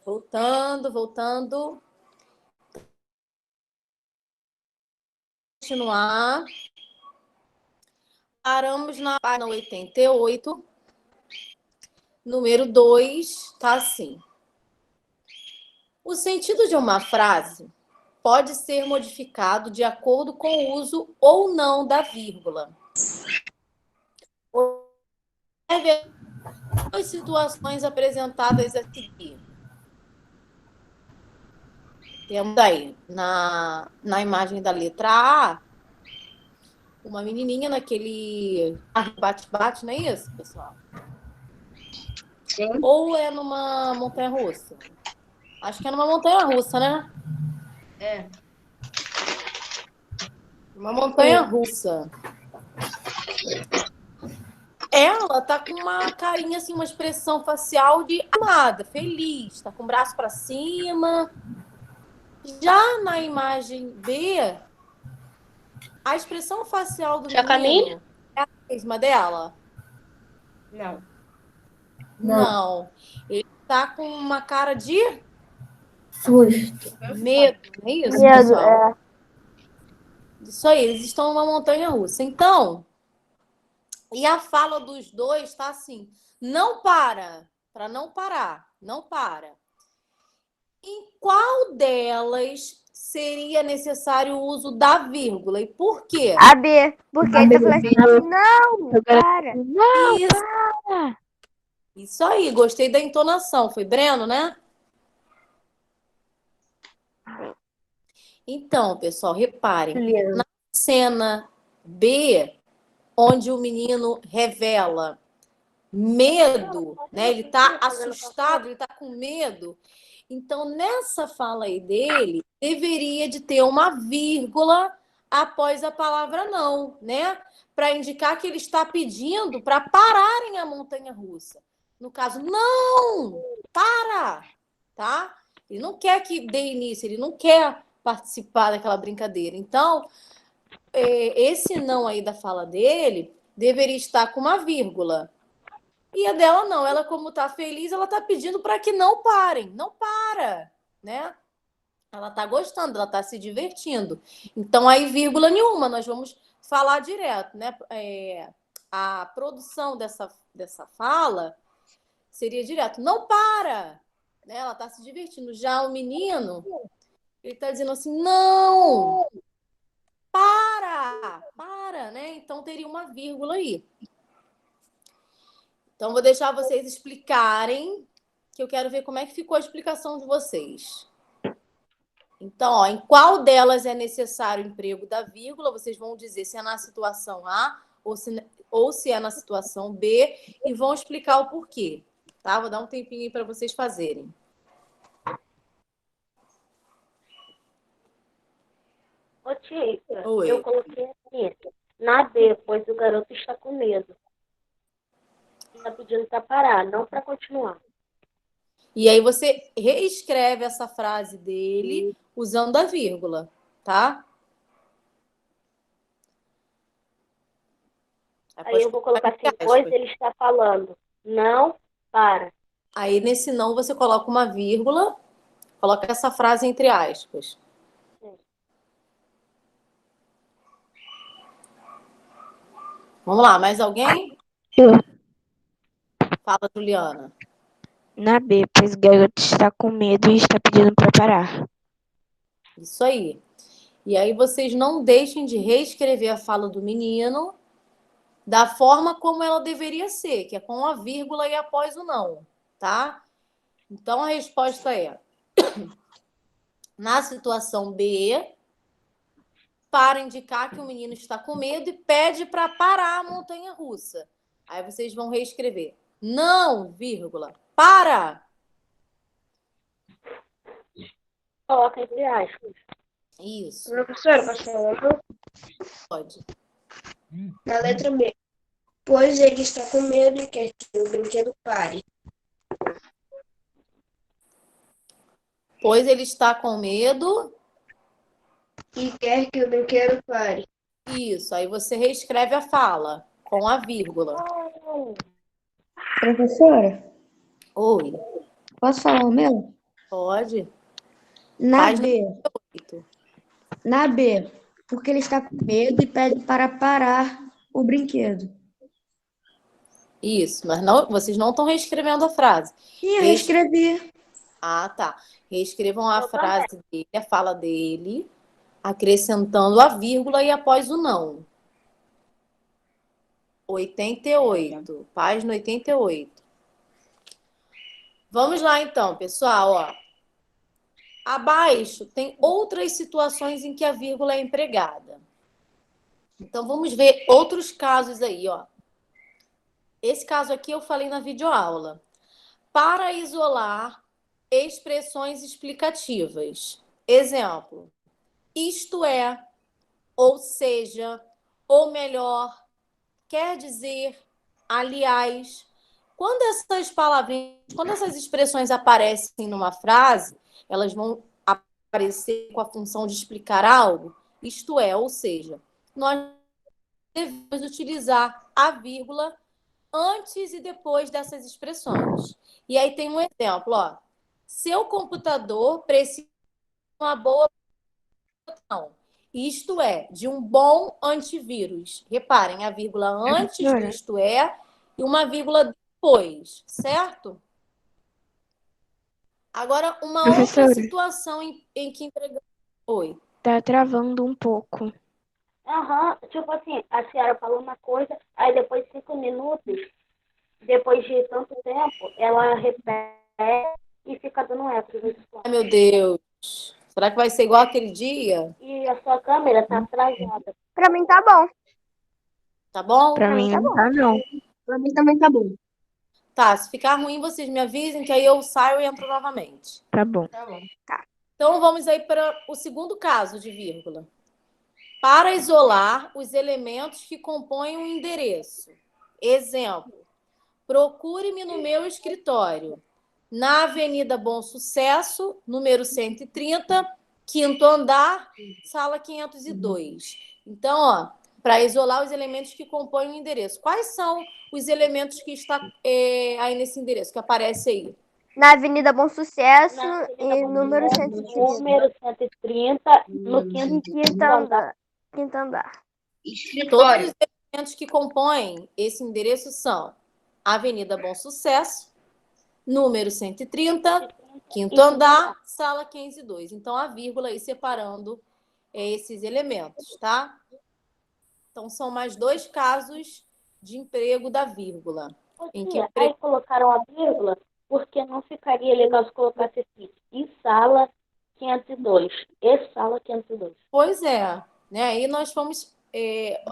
Voltando. Continuar. Paramos na página 88. Número 2, tá assim. O sentido de uma frase pode ser modificado de acordo com o uso ou não da vírgula. As situações apresentadas a seguir. Temos aí, na imagem da letra A, uma menininha naquele bate-bate, não é isso, pessoal? Sim. Ou é numa montanha-russa? Acho que é numa montanha-russa, né? É. Uma montanha-russa. Ela tá com uma carinha, assim, uma expressão facial de amada, feliz, tá com o braço para cima. Já na imagem B, a expressão facial do menino é a mesma dela? Não. Não. Ele tá com uma cara de Susto. medo, não é isso, Medo, pessoal? Isso aí, eles estão numa montanha-russa. Então, e a fala dos dois tá assim, não para não parar, não para. Em qual delas seria necessário o uso da vírgula? E por quê? A B, porque ele tá falando assim, não, para. Isso aí, gostei da entonação. Foi Breno, né? Então, pessoal, reparem. Na cena B, onde o menino revela medo, né? Ele tá assustado, ele tá com medo. Então, nessa fala aí dele, deveria de ter uma vírgula após a palavra não, né? Para indicar que ele está pedindo para pararem a montanha-russa. No caso, não! Para! Tá? Ele não quer que dê início, ele não quer participar daquela brincadeira. Então, esse não aí da fala dele deveria estar com uma vírgula. E a dela não, ela como tá feliz, ela tá pedindo para que não parem, não para, né? Ela tá gostando, ela tá se divertindo. Então aí vírgula nenhuma, nós vamos falar direto, né? A produção dessa fala seria direto, não para, né? Ela tá se divertindo. Já o menino, ele tá dizendo assim, não, para, né? Então teria uma vírgula aí. Então, vou deixar vocês explicarem, que eu quero ver como é que ficou a explicação de vocês. Então, ó, em qual delas é necessário o emprego da vírgula, vocês vão dizer se é na situação A ou se é na situação B e vão explicar o porquê, tá? Vou dar um tempinho aí para vocês fazerem. Ô, tia, Oi. eu coloquei aqui na B, pois o garoto está com medo. Está pedindo para parar, não para continuar. E aí você reescreve essa frase dele usando a vírgula, tá? Aí eu vou colocar assim, pois ele está falando, não para. Aí nesse não você coloca uma vírgula, coloca essa frase entre aspas. Vamos lá, mais alguém? Eu. Fala, Juliana. Na B, pois o garoto está com medo e está pedindo para parar. Isso aí. E aí vocês não deixem de reescrever a fala do menino da forma como ela deveria ser, que é com a vírgula e após o não, tá? Então a resposta é: na situação B, para indicar que o menino está com medo e pede para parar a montanha-russa. Aí vocês vão reescrever: não, vírgula, para. Coloca entre aspas. Isso. Professora, posso falar? Pode. Na letra B. Pois ele está com medo e quer que o brinquedo pare. Pois ele está com medo. E quer que o brinquedo pare. Isso. Aí você reescreve a fala com a vírgula. Professora, Oi. posso falar o meu? Pode. Na Página B. 8. Na B. Porque ele está com medo e pede para parar o brinquedo. Isso, mas não, vocês não estão reescrevendo a frase. Sim, eu reescrevi. Ah, tá. Reescrevam a Eu frase dele, a fala dele, acrescentando a vírgula e após o não. 88, página 88. Vamos lá então, pessoal, ó. Abaixo tem outras situações em que a vírgula é empregada. Então vamos ver outros casos aí, ó. Esse caso aqui eu falei na videoaula. Para isolar expressões explicativas. Exemplo: isto é, ou seja, ou melhor, quer dizer, aliás. Quando essas palavrinhas, quando essas expressões aparecem numa frase, elas vão aparecer com a função de explicar algo, isto é, ou seja, nós devemos utilizar a vírgula antes e depois dessas expressões. E aí tem um exemplo, ó. Seu computador precisa de uma boa proteção. Isto é, de um bom antivírus. Reparem, a vírgula antes do isto é e uma vírgula depois, certo? Agora, uma outra Professora. situação em que empregamos... Oi. Tá travando um pouco. Tipo assim, a senhora falou uma coisa, aí depois de 5 minutos, depois de tanto tempo, ela repete e fica dando eco de vez em quando. Ai, meu Deus. Será que vai ser igual aquele dia? E a sua câmera tá atrasada. Pra mim tá bom. Tá bom? Pra mim não tá, não. Pra mim também tá bom. Tá, se ficar ruim, vocês me avisem que aí eu saio e entro novamente. Tá bom. Então, vamos aí para o segundo caso de vírgula. Para isolar os elementos que compõem um endereço. Exemplo: procure-me no meu escritório, na Avenida Bom Sucesso, número 130, quinto andar, sala 502. Então, ó, para isolar os elementos que compõem o endereço. Quais são os elementos que estão aí nesse endereço, que aparece aí? Na Avenida Bom Sucesso Na Avenida e Bom número Sucesso, 130. número 130, no Quinto andar. andar. Quinto andar. Todos os elementos que compõem esse endereço são Avenida Bom Sucesso, número 130, quinto andar, sala 502. Então, a vírgula aí separando esses elementos, tá? Então, são mais 2 casos de emprego da vírgula. Em que Aí colocaram a vírgula, porque não ficaria legal se colocasse assim, e sala 502, e sala 502. Pois é, né? Aí nós fomos...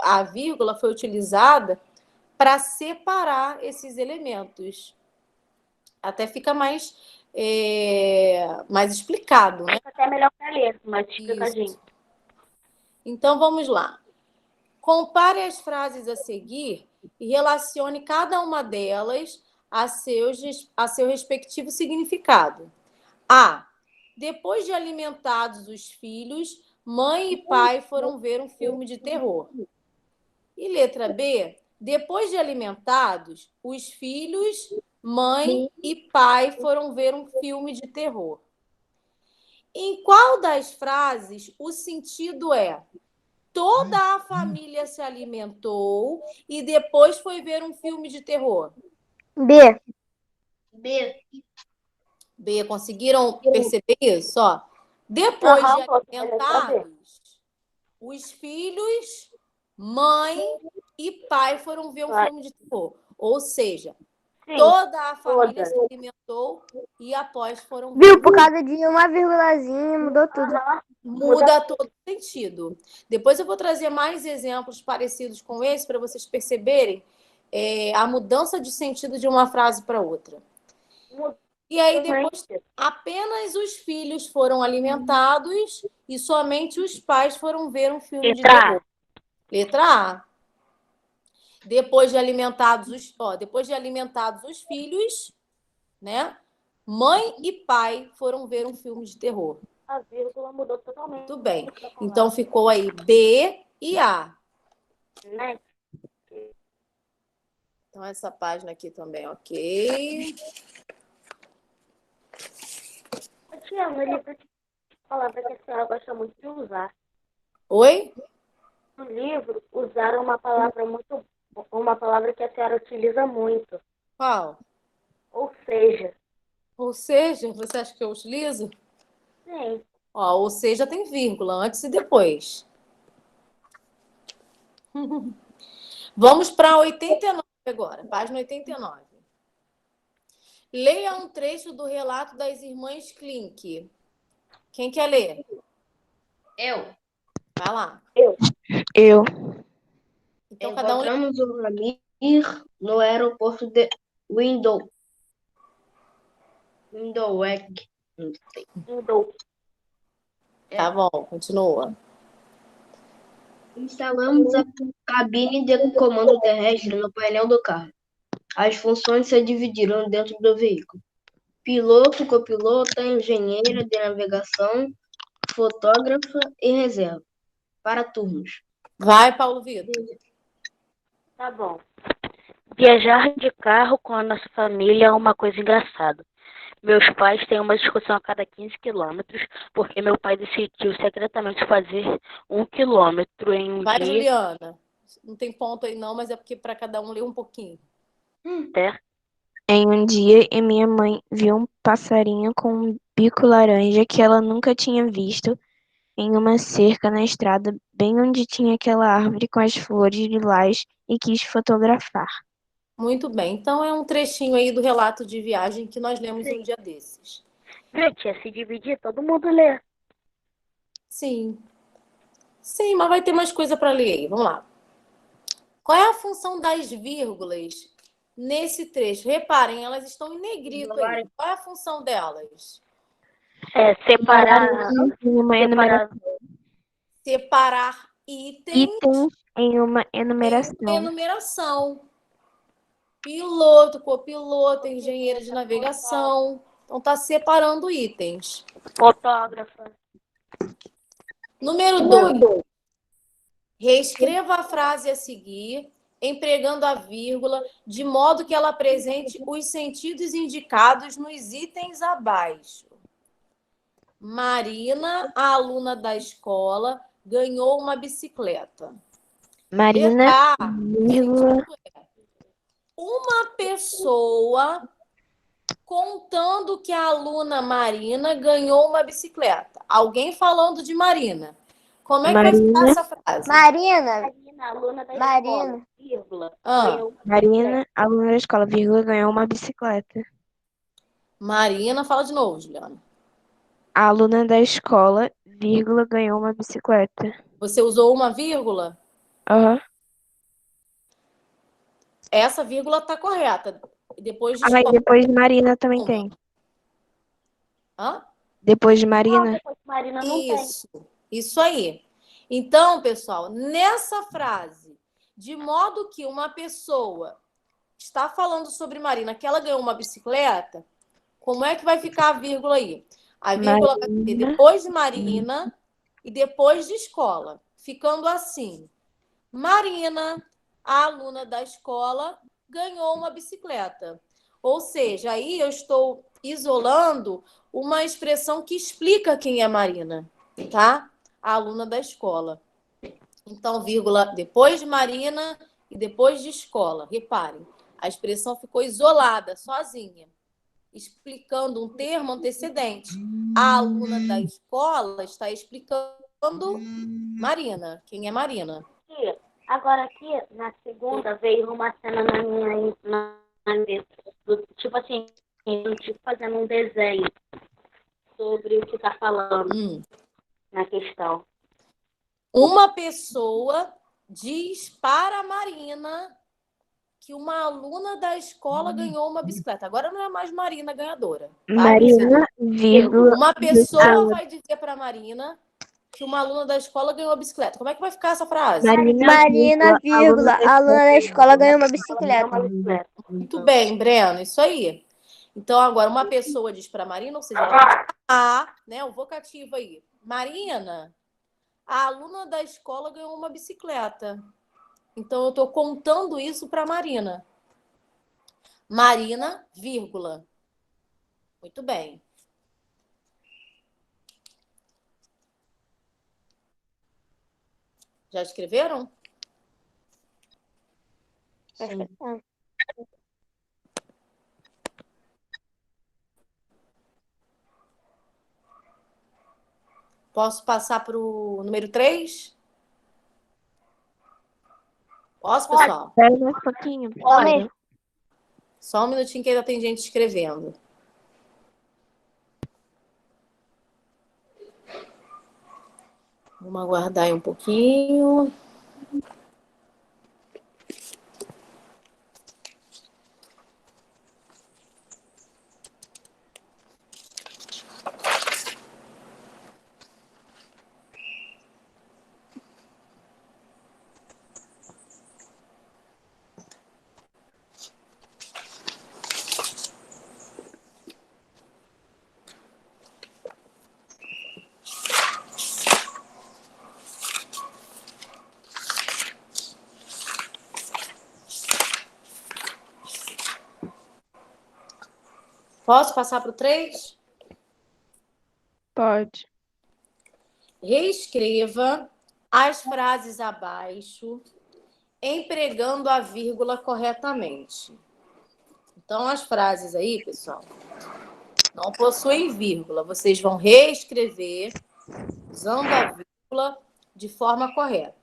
a vírgula foi utilizada para separar esses elementos. Até fica mais explicado, né? Fica até melhor para ler, mais explicadinho. Isso. Então, vamos lá. Compare as frases a seguir e relacione cada uma delas a seu respectivo significado. A. Depois de alimentados os filhos, mãe e pai foram ver um filme de terror. E letra B. Depois de alimentados, os filhos, mãe e pai foram ver um filme de terror. Em qual das frases o sentido é: toda a família se alimentou e depois foi ver um filme de terror? B. B, conseguiram perceber isso? Ó, depois de letra alimentados, os filhos, mãe e pai foram ver um filme de terror. Ou seja, Sim, toda a família se alimentou e após foram ver. Viu? Por causa de uma vírgulazinha mudou tudo. Muda todo o sentido. Depois eu vou trazer mais exemplos parecidos com esse para vocês perceberem a mudança de sentido de uma frase para outra. E aí depois apenas os filhos foram alimentados e somente os pais foram ver um filme de terror. Letra A. Depois de alimentados os filhos, né? Mãe e pai foram ver um filme de terror. A vírgula mudou totalmente. Muito bem. Então ficou aí B e A. Né? Então essa página aqui também, ok. tia, no livro de palavra que a senhora gosta muito de usar. Oi? No livro, usaram uma palavra que a senhora utiliza muito. Qual? Ou seja, Ou seja, você acha que eu utilizo? sim. Ó, ou seja, tem vírgula, antes e depois. Vamos para 89 agora, página 89. Leia um trecho do relato das irmãs Klink. Quem quer ler? Eu. Vai lá. Eu. Então, cada um lê. Encontramos o Ramir no aeroporto de Windhoek. Windhoek. Não sei. Então, Tá bom, continua. Instalamos a cabine de comando terrestre no painel do carro. As funções se dividiram dentro do veículo. Piloto, copilota, engenheira de navegação, fotógrafa e reserva. Para turnos. Vai, Paulo Vitor. tá bom. Viajar de carro com a nossa família é uma coisa engraçada. Meus pais têm uma discussão a cada 15 quilômetros, porque meu pai decidiu secretamente fazer 1 quilômetro em um Vai, dia. Juliana. Não tem ponto aí não, mas é porque para cada um ler um pouquinho. Certo? Em um dia, e minha mãe viu um passarinho com um bico laranja que ela nunca tinha visto em uma cerca na estrada, bem onde tinha aquela árvore com as flores lilás, e quis fotografar. Muito bem. Então, é um trechinho aí do relato de viagem que nós lemos um dia desses. Gente, se dividir, todo mundo lê. Sim. Sim, mas vai ter mais coisa para ler aí. Vamos lá. Qual é a função das vírgulas nesse trecho? Reparem, elas estão em negrito aí. Qual é a função delas? Separar. Em uma enumeração. Separar itens Itens em uma em enumeração. enumeração. Piloto, copiloto, engenheiro de navegação. Então, está separando itens. Fotógrafa. Número 2. Reescreva a frase a seguir, empregando a vírgula, de modo que ela apresente os sentidos indicados nos itens abaixo. Marina, a aluna da escola, ganhou uma bicicleta. Marina, vírgula, Uma pessoa contando que a aluna Marina ganhou uma bicicleta. Alguém falando de Marina. Como é que vai ficar essa frase? Marina, Aluna da Marina. escola, vírgula, Ah. ganhou uma Marina, aluna da escola, vírgula, ganhou uma bicicleta. Marina, fala de novo, Juliana. A aluna da escola, vírgula, ganhou uma bicicleta. Você usou uma vírgula? Aham. Essa vírgula está correta. Depois de Ah, e depois de Marina também tem. Hã? Depois de Marina? Depois Marina não tem. Isso aí. Então, pessoal, nessa frase, de modo que uma pessoa está falando sobre Marina, que ela ganhou uma bicicleta, como é que vai ficar a vírgula aí? A vírgula vai ser depois de Marina e depois de escola. Ficando assim. Marina, a aluna da escola, ganhou uma bicicleta. Ou seja, aí eu estou isolando uma expressão que explica quem é Marina, tá? A aluna da escola. Então, vírgula, depois de Marina e depois de escola. Reparem, a expressão ficou isolada, sozinha, explicando um termo antecedente. A aluna da escola está explicando Marina. Quem é Marina? Agora aqui, na segunda, veio uma cena na minha tipo assim, tipo fazendo um desenho sobre o que está falando na questão. Uma pessoa diz para a Marina que uma aluna da escola ganhou uma bicicleta. Agora não é mais Marina ganhadora. Tá? Marina, vírgula, uma pessoa vai dizer para a Marina que uma aluna da escola ganhou uma bicicleta. Como é que vai ficar essa frase? Marina, vírgula, a aluna da escola ganhou uma bicicleta. Muito bem, Breno, isso aí. Então, agora, uma pessoa diz para a Marina, ou seja, ela diz a, né, o vocativo aí. Marina, a aluna da escola ganhou uma bicicleta. Então, eu estou contando isso para a Marina. Marina, vírgula. Muito bem. Já escreveram? Sim. Posso passar para o número 3? Posso, pessoal? Espera um pouquinho. Pode. Só um minutinho que ainda tem gente escrevendo. Vamos aguardar aí um pouquinho. Posso passar para o 3? Pode. Reescreva as frases abaixo, empregando a vírgula corretamente. Então, as frases aí, pessoal, não possuem vírgula. Vocês vão reescrever usando a vírgula de forma correta.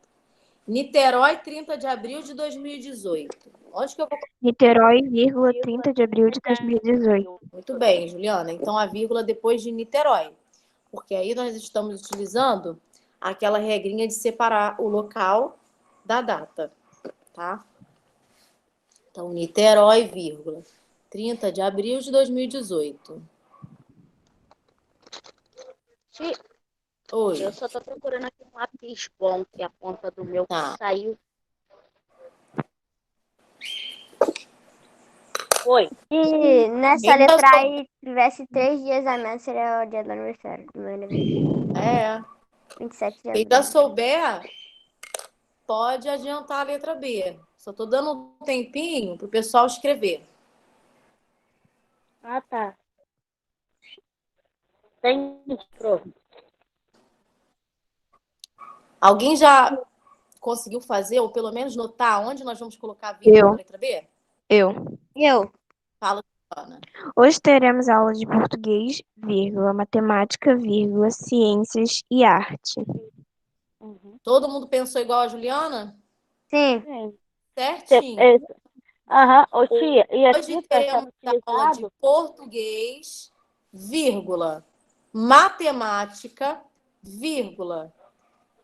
Niterói, 30 de abril de 2018. Onde que eu vou... Niterói, 30 de abril de 2018. Muito bem, Juliana. Então, a vírgula depois de Niterói. Porque aí nós estamos utilizando aquela regrinha de separar o local da data, tá? Então, Niterói, vírgula, 30 de abril de 2018. Oi. Eu só tô procurando aqui um lápis bom, que é a ponta do meu Tá. saiu. Oi. Se nessa Quem letra passou? aí tivesse 3 dias a menos, seria o dia do aniversário do meu aniversário. É. 27 de Quem abril. já souber, pode adiantar a letra B. Só tô dando um tempinho pro pessoal escrever. Ah, tá. Tem pronto. Alguém já conseguiu fazer, ou pelo menos notar onde nós vamos colocar a vírgula na letra B? Eu. Fala, Ana. Hoje teremos aula de português, vírgula, matemática, vírgula, ciências e arte. Uhum. Todo mundo pensou igual a Juliana? Sim. Sim. Certinho. Aham, ô tia, e Hoje aqui tá teremos sendo aula de utilizado? português, vírgula, matemática, vírgula,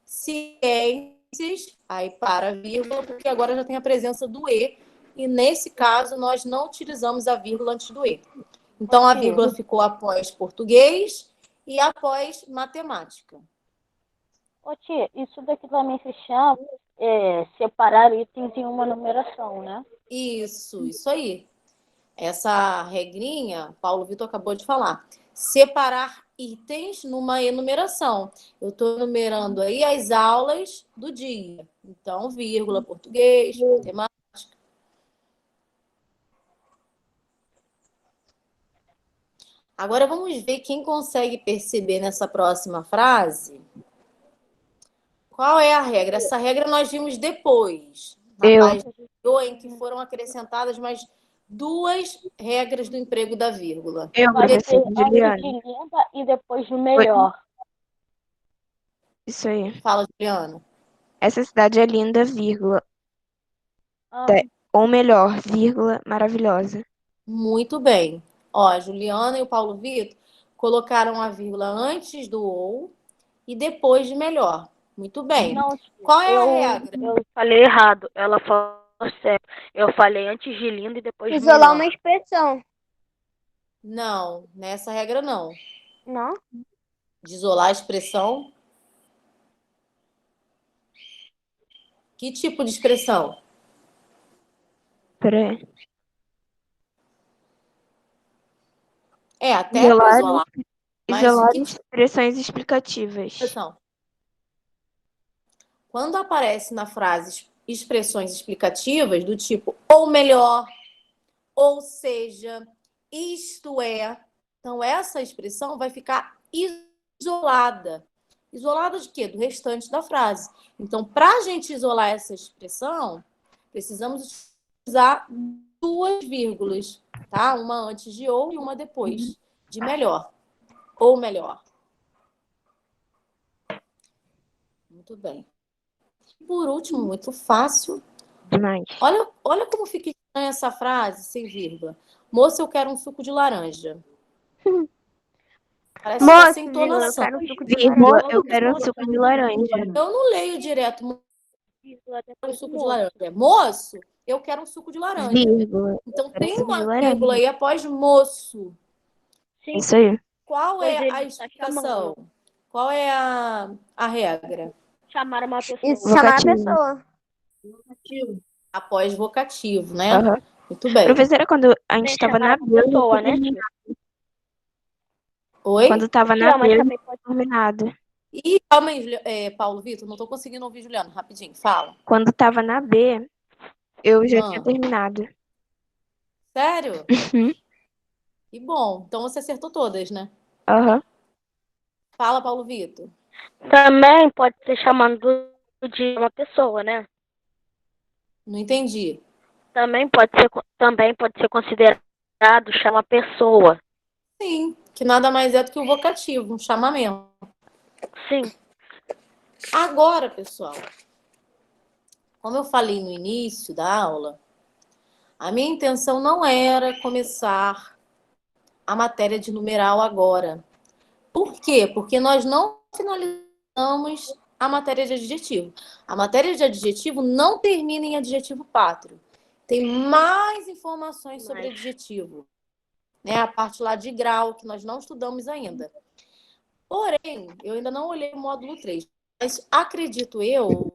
ciências, aí para vírgula, porque agora já tem a presença do E, e nesse caso nós não utilizamos a vírgula antes do E. Então a vírgula ficou após português e após matemática. Ô tia, isso daqui também se chama separar itens em uma numeração, né? Isso aí. Essa regrinha, Paulo Vitor acabou de falar. Separar itens numa enumeração. Eu estou enumerando aí as aulas do dia. Então, vírgula, português, matemática. Agora vamos ver quem consegue perceber nessa próxima frase. Qual é a regra? Essa regra nós vimos depois, na página em que foram acrescentadas mais 2 regras do emprego da vírgula. Vai ser professora antes Juliana. de linda e depois de melhor. Isso aí. Fala, Juliana. Essa cidade é linda, vírgula. Ah, Ou melhor, vírgula, maravilhosa. Muito bem. Ó, a Juliana e o Paulo Vitor colocaram a vírgula antes do ou e depois de melhor. Muito bem. não, tia, Qual é a regra? eu falei errado. Ela falou certo. Eu falei antes de linda e depois de Isolar melhor. uma expressão. Não, nessa regra não. Não? De isolar a expressão. Que tipo de expressão? Peraí. Até isolar. Mas Isolar que expressões explicativas. expressão? Quando aparece na frase expressões explicativas do tipo ou melhor, ou seja, isto é, então essa expressão vai ficar isolada. Isolada de quê? Do restante da frase. Então, para a gente isolar essa expressão, precisamos utilizar duas vírgulas, tá? Uma antes de ou e uma depois de melhor. Ou melhor. Muito bem. Por último, muito fácil. Demais. Olha como fica estranha essa frase, sem vírgula. Moça, eu quero um suco de laranja. Parece que tá Moço, sem vírgula, eu entonação. quero um suco de Vírgula, laranja. eu quero um suco de laranja. Eu não leio direto Vírgula, um depois suco do de moço. laranja. Moço, eu quero um suco de laranja. Vírgula, Então quero tem suco de uma laranja. vírgula aí após moço. Sim, Isso aí. Qual pois é ele a tá explicação? Qual é a regra? chamaram uma pessoa. Isso chamar a Vocativo. pessoa. Vocativo. Após vocativo, né? Aham. Muito bem. Professora, quando a gente Tem estava chamar na a B, eu pessoa, já né? tinha terminado. Oi? Quando estava Sim, na mas B, eu também já pode tinha terminado. Ih, calma aí, Paulo Vitor, não tô conseguindo ouvir Juliano. Rapidinho, fala. Quando estava na B, eu já tinha Ah. terminado. Sério? Uhum. Que bom. Então você acertou todas, né? Aham. Fala, Paulo Vitor. Também pode ser chamando de uma pessoa, né? Não entendi. Também pode ser considerado chamar pessoa. Sim, que nada mais é do que o vocativo, um chamamento. Sim. Agora, pessoal, como eu falei no início da aula, a minha intenção não era começar a matéria de numeral agora. Por quê? Porque nós não finalizamos a matéria de adjetivo. A matéria de adjetivo não termina em adjetivo pátrio. Tem mais informações sobre adjetivo. Né? A parte lá de grau, que nós não estudamos ainda. Porém, eu ainda não olhei o módulo 3, mas acredito eu,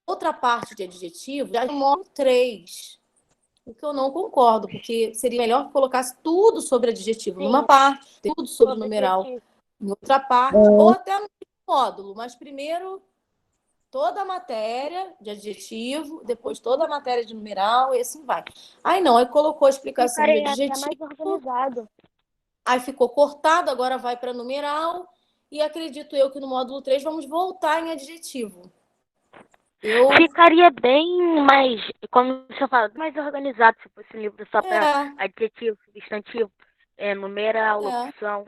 outra parte de adjetivo, já é o módulo 3. O que eu não concordo, porque seria melhor que colocasse tudo sobre adjetivo numa parte, tudo sobre numeral em outra parte, ou até no módulo, mas primeiro toda a matéria de adjetivo, depois toda a matéria de numeral, e assim vai. Aí não, aí colocou a explicação de Ficaria até mais adjetivo, organizado. aí ficou cortado, agora vai para numeral, e acredito eu que no módulo 3 vamos voltar em adjetivo. Ficaria bem mais, como você fala, mais organizado se fosse um livro só para adjetivo, substantivo, numeral, locução.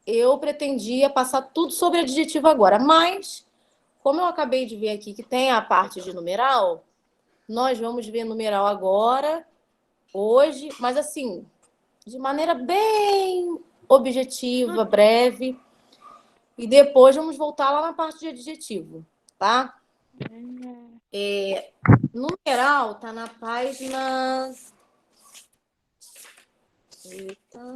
Eu pretendia passar tudo sobre adjetivo agora, mas como eu acabei de ver aqui que tem a parte de numeral, nós vamos ver numeral agora, hoje, mas assim, de maneira bem objetiva, breve, e depois vamos voltar lá na parte de adjetivo, tá? Numeral tá na página... Eita.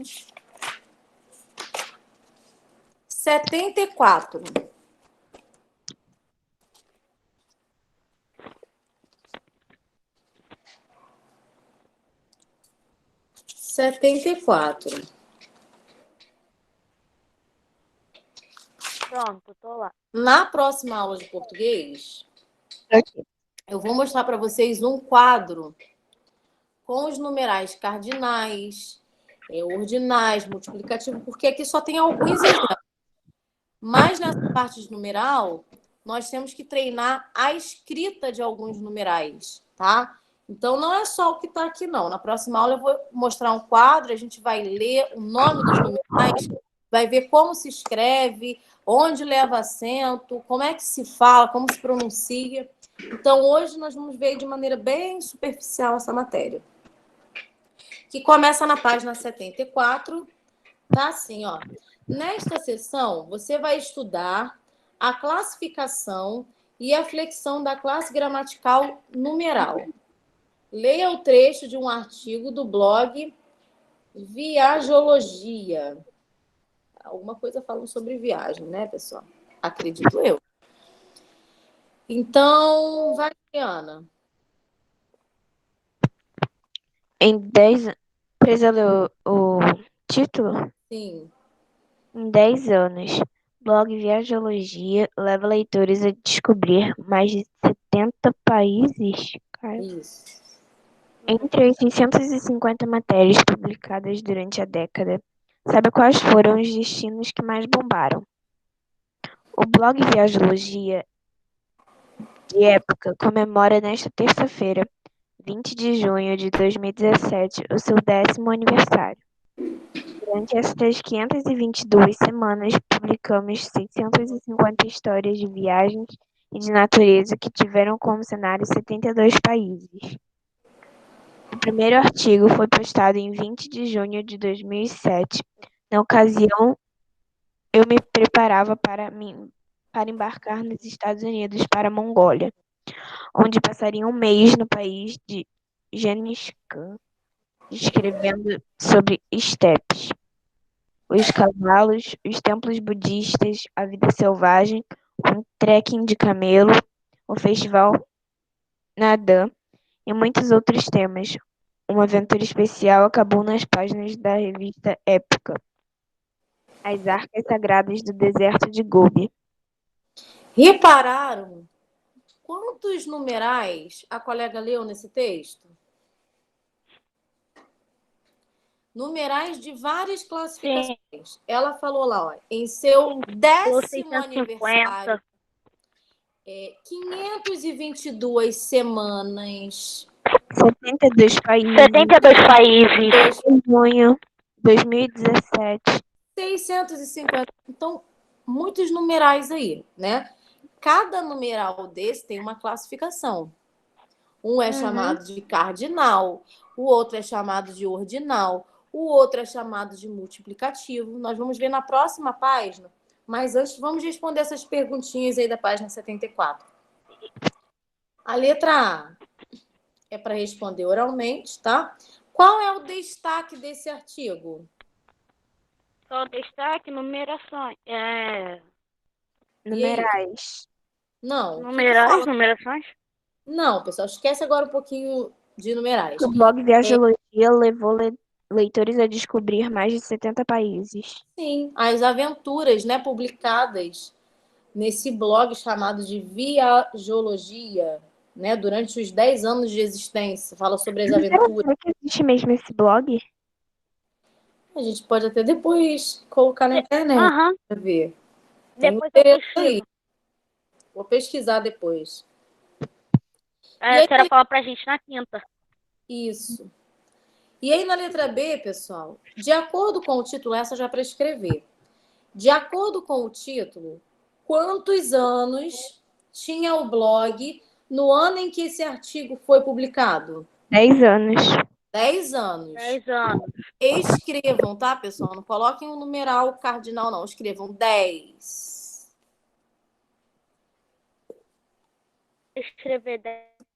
74. Pronto, tô lá. Na próxima aula de português, eu vou mostrar para vocês um quadro com os numerais cardinais, ordinais, multiplicativo, porque aqui só tem alguns exemplos. Mas nessa parte de numeral, nós temos que treinar a escrita de alguns numerais, tá? Então, não é só o que está aqui, não. Na próxima aula, eu vou mostrar um quadro, a gente vai ler o nome dos numerais, vai ver como se escreve, onde leva acento, como é que se fala, como se pronuncia. Então, hoje nós vamos ver de maneira bem superficial essa matéria. Que começa na página 74, tá assim, ó. Nesta sessão, você vai estudar a classificação e a flexão da classe gramatical numeral. Leia o trecho de um artigo do blog Viajologia. Alguma coisa falando sobre viagem, né, pessoal? Acredito eu. Então, vai, Ana. Em 10 anos. Precisa ler o título? Sim. Em 10 anos, blog Viajologia leva leitores a descobrir mais de 70 países. Cara. Isso. Entre as 650 matérias publicadas durante a década, Sabe quais foram os destinos que mais bombaram? O blog Viajologia de Época comemora nesta terça-feira, 20 de junho de 2017, o seu 10º aniversário. Durante estas 522 semanas, publicamos 650 histórias de viagens e de natureza que tiveram como cenário 72 países. O primeiro artigo foi postado em 20 de junho de 2007. Na ocasião, eu me preparava para embarcar nos Estados Unidos para a Mongólia, onde passaria um mês no país de Genghis Khan, escrevendo sobre estepes, os cavalos, os templos budistas, a vida selvagem, um trekking de camelo, o festival Nadan e muitos outros temas. Uma aventura especial acabou nas páginas da revista Época, As Arcas Sagradas do Deserto de Gobi. Repararam quantos numerais a colega leu nesse texto? Numerais de várias classificações. Sim. Ela falou lá, ó, em seu 10º 650. aniversário, 522 semanas, 72 países, 72 países. em junho de 2017. 650. Então, muitos numerais aí, né? Cada numeral desse tem uma classificação. Um é chamado de cardinal, o outro é chamado de ordinal, o outro é chamado de multiplicativo. Nós vamos ver na próxima página, mas antes vamos responder essas perguntinhas aí da página 74. A letra A é para responder oralmente, tá? Qual é o destaque desse artigo? Só destaque numerações. Numerais. Não. Numerais, numerações? Não, pessoal, esquece agora um pouquinho de numerais. O blog Viajologia levou leitores a descobrir mais de 70 países. Sim, as aventuras, né, publicadas nesse blog chamado de Viajologia, né, durante os 10 anos de existência, fala sobre as aventuras. Será que existe mesmo esse blog? A gente pode até depois colocar na internet Aham. para ver. Tem Depois eu endereço aí. pesquiso. Vou pesquisar depois. A aí, senhora fala pra gente na quinta. Isso. E aí, na letra B, pessoal, de acordo com o título, essa já para escrever. De acordo com o título, quantos anos tinha o blog no ano em que esse artigo foi publicado? 10 anos. 10 anos. 10 anos. Escrevam, tá, pessoal? Não coloquem um numeral cardinal, não. Escrevam 10. Escrever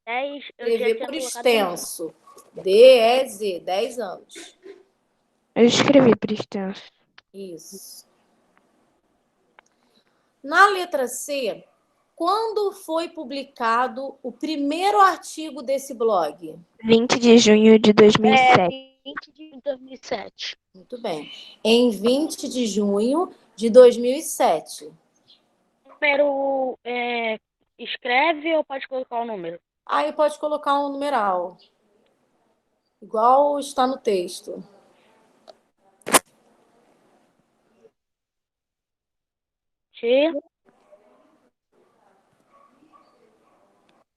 10. Escrever por extenso. D-E-Z, 10 anos. Eu escrevi por extenso. Isso. Na letra C, quando foi publicado o primeiro artigo desse blog? 20 de junho de 2007. 20 de 2007. Muito bem. Em 20 de junho de 2007. Número escreve ou pode colocar o número? Aí pode colocar um numeral. Igual está no texto.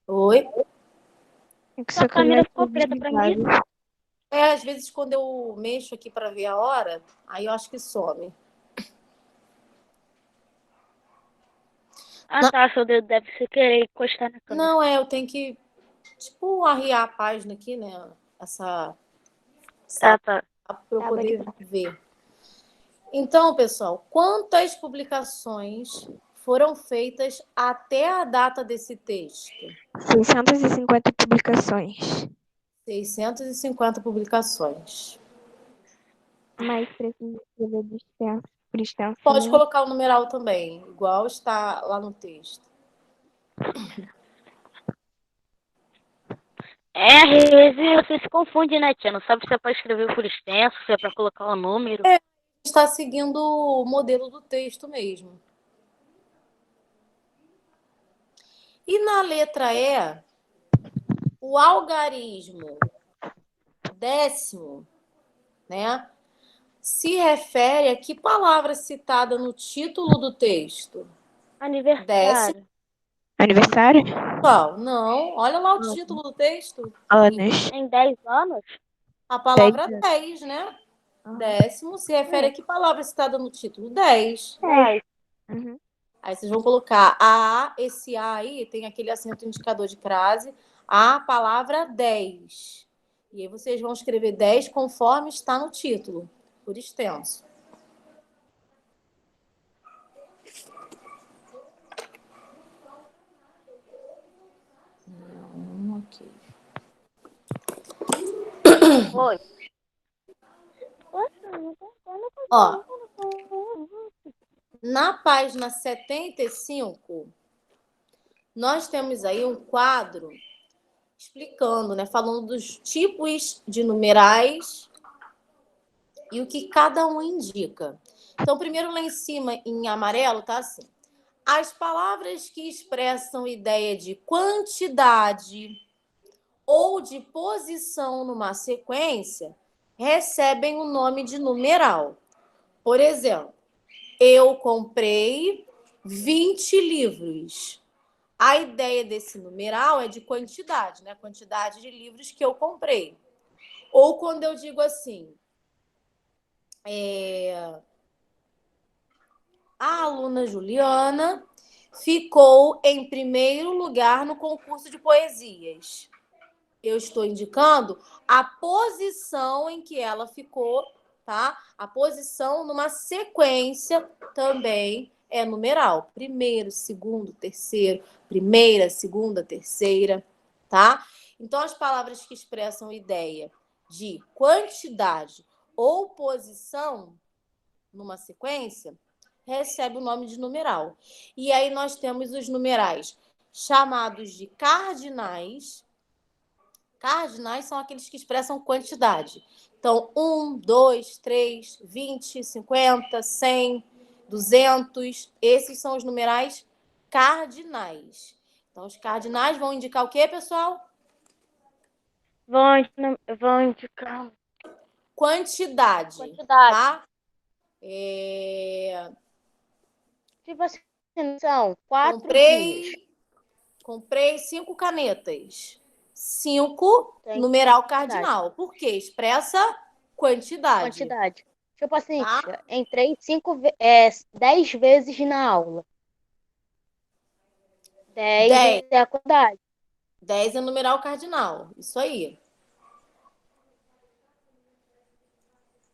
Oi? A câmera ficou preta pra mim. Às vezes quando eu mexo aqui para ver a hora, aí eu acho que some. Ah, tá. Seu dedo deve se querer encostar na câmera. Não, eu tenho que, tipo, arriar a página aqui, né? Tá. Para eu poder ver. Então, pessoal, quantas publicações foram feitas até a data desse texto? 650 publicações. 650 publicações. Mais preciso escrever por extenso. Pode colocar o numeral também, igual está lá no texto. Às vezes você se confunde, né, tia? Não sabe se é para escrever por extenso, se é para colocar o número. Está seguindo o modelo do texto mesmo. E na letra E, o algarismo 10º, né, se refere a que palavra citada no título do texto? Aniversário. Aniversário? Qual? Não. Olha lá o título do texto. Anos. Em 10 anos? A palavra 10. 10, né? Décimo se refere a que palavra citada no título? 10. 10. Uhum. Aí vocês vão colocar esse A aí tem aquele acento indicador de crase, a palavra 10. E aí vocês vão escrever 10 conforme está no título, por extenso. Ok. Oi. Ó, na página 75, nós temos aí um quadro explicando, né, falando dos tipos de numerais e o que cada um indica. Então, primeiro lá em cima, em amarelo, tá assim. As palavras que expressam ideia de quantidade ou de posição numa sequência recebem o nome de numeral. Por exemplo, eu comprei 20 livros. A ideia desse numeral é de quantidade, né? Quantidade de livros que eu comprei. Ou quando eu digo assim, a aluna Juliana ficou em primeiro lugar no concurso de poesias. Eu estou indicando a posição em que ela ficou, tá? A posição numa sequência também é numeral. Primeiro, segundo, terceiro, primeira, segunda, terceira, tá? Então, as palavras que expressam ideia de quantidade ou posição numa sequência recebe o nome de numeral. E aí nós temos os numerais chamados de cardinais. Cardinais são aqueles que expressam quantidade. Então, 1, 2, 3, 20, 50, 100, 200. Esses são os numerais cardinais. Então, os cardinais vão indicar o quê, pessoal? Vão indicar Quantidade. Tá? Tipo assim, são 4 dias. Comprei 5 canetas. 5, numeral cardinal. Por quê? Expressa quantidade. Tipo assim, Tá? entrei 10 vezes na aula. 10 é a quantidade. 10 é numeral cardinal. Isso aí.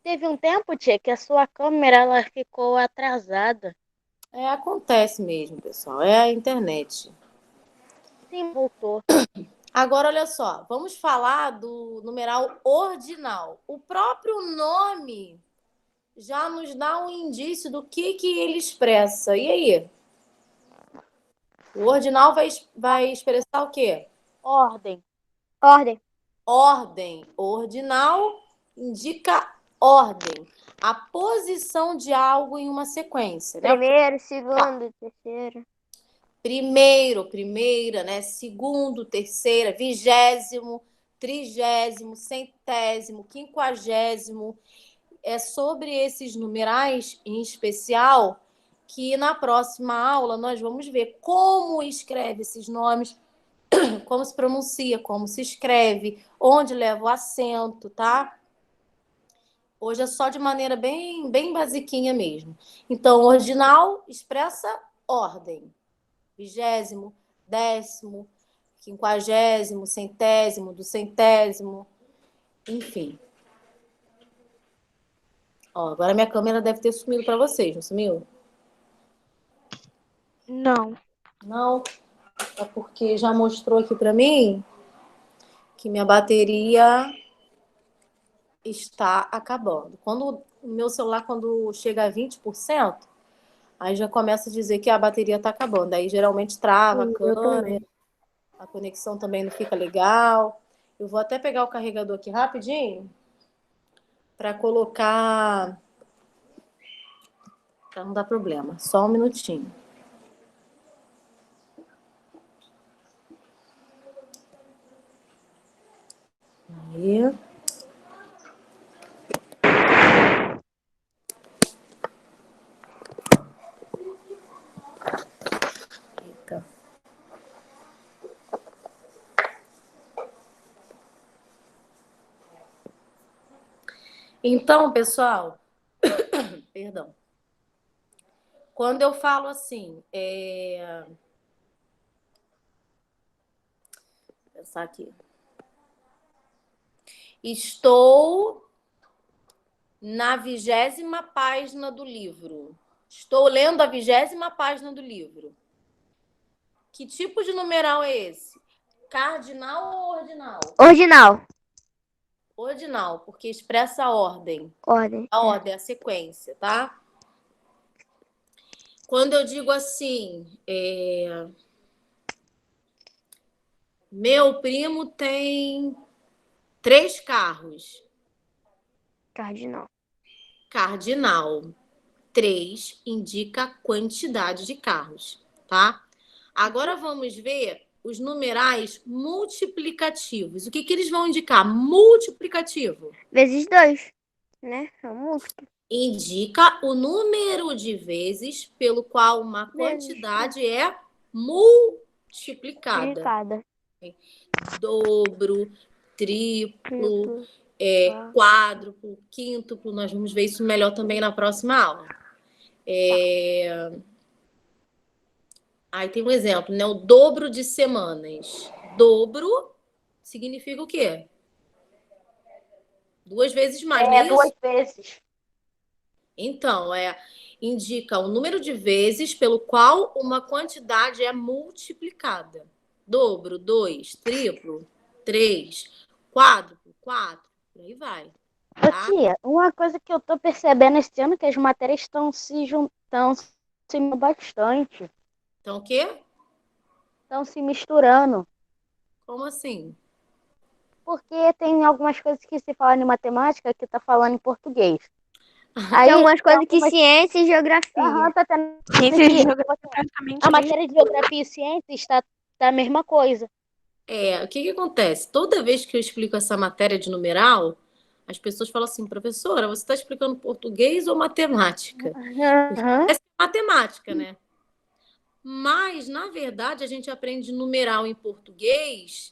Teve um tempo, tia, que a sua câmera ela ficou atrasada. Acontece mesmo, pessoal. É a internet. Sim, voltou. Agora, olha só. Vamos falar do numeral ordinal. O próprio nome já nos dá um indício do que ele expressa. E aí? O ordinal vai expressar o quê? Ordem. Ordem. Ordinal indica ordem. A posição de algo em uma sequência, né? Primeiro, segundo, terceiro. Primeiro, primeira, né? Segundo, terceira, vigésimo, trigésimo, centésimo, quinquagésimo. É sobre esses numerais em especial que na próxima aula nós vamos ver como escreve esses nomes, como se pronuncia, como se escreve, onde leva o acento, tá? Hoje é só de maneira bem, bem basiquinha mesmo. Então, ordinal expressa ordem. Vigésimo, décimo, quinquagésimo, centésimo, duzentésimo, enfim. Ó, agora minha câmera deve ter sumido para vocês, não sumiu? Não. Não, é porque já mostrou aqui para mim que minha bateria está acabando. Quando o meu celular, quando chega a 20%, aí já começa a dizer que a bateria está acabando. Aí geralmente trava a câmera, a conexão também não fica legal. Eu vou até pegar o carregador aqui rapidinho para colocar, para não dar problema. Só um minutinho. Aí. Então, pessoal, perdão. Quando eu falo assim, vou pensar aqui. Estou na 20ª página do livro. Estou lendo a 20ª página do livro. Que tipo de numeral é esse? Cardinal ou ordinal? Ordinal. Ordinal, porque expressa a ordem. Ordem. A ordem, a sequência, tá? Quando eu digo assim, meu primo tem 3 carros. Cardinal. Cardinal. 3 indica a quantidade de carros, tá? Agora vamos ver os numerais multiplicativos. O que eles vão indicar? Multiplicativo. Vezes 2, né? É um múltiplo. Indica o número de vezes pelo qual uma Vezes. quantidade é multiplicada. Multiplicada. Dobro, triplo, quádruplo, quíntuplo. Nós vamos ver isso melhor também na próxima aula. Aí tem um exemplo, né? O dobro de semanas. Dobro significa o quê? 2 vezes mais, não é isso? 2 vezes. Então, indica o número de vezes pelo qual uma quantidade é multiplicada. Dobro, 2, triplo, 3, quádruplo, 4, por aí vai. Tá? Tia, uma coisa que eu tô percebendo esse ano é que as matérias estão se juntando bastante. Então, o quê? Estão se misturando. Como assim? Porque tem algumas coisas que se falam em matemática que tá falando em português. Tem algumas coisas que ciência e geografia. Tá tendo Ciência e que geografia praticamente a matéria de geografia e ciência está a mesma coisa. O que acontece? Toda vez que eu explico essa matéria de numeral, as pessoas falam assim, professora, você está explicando português ou matemática? É matemática, né? Mas, na verdade, a gente aprende numeral em português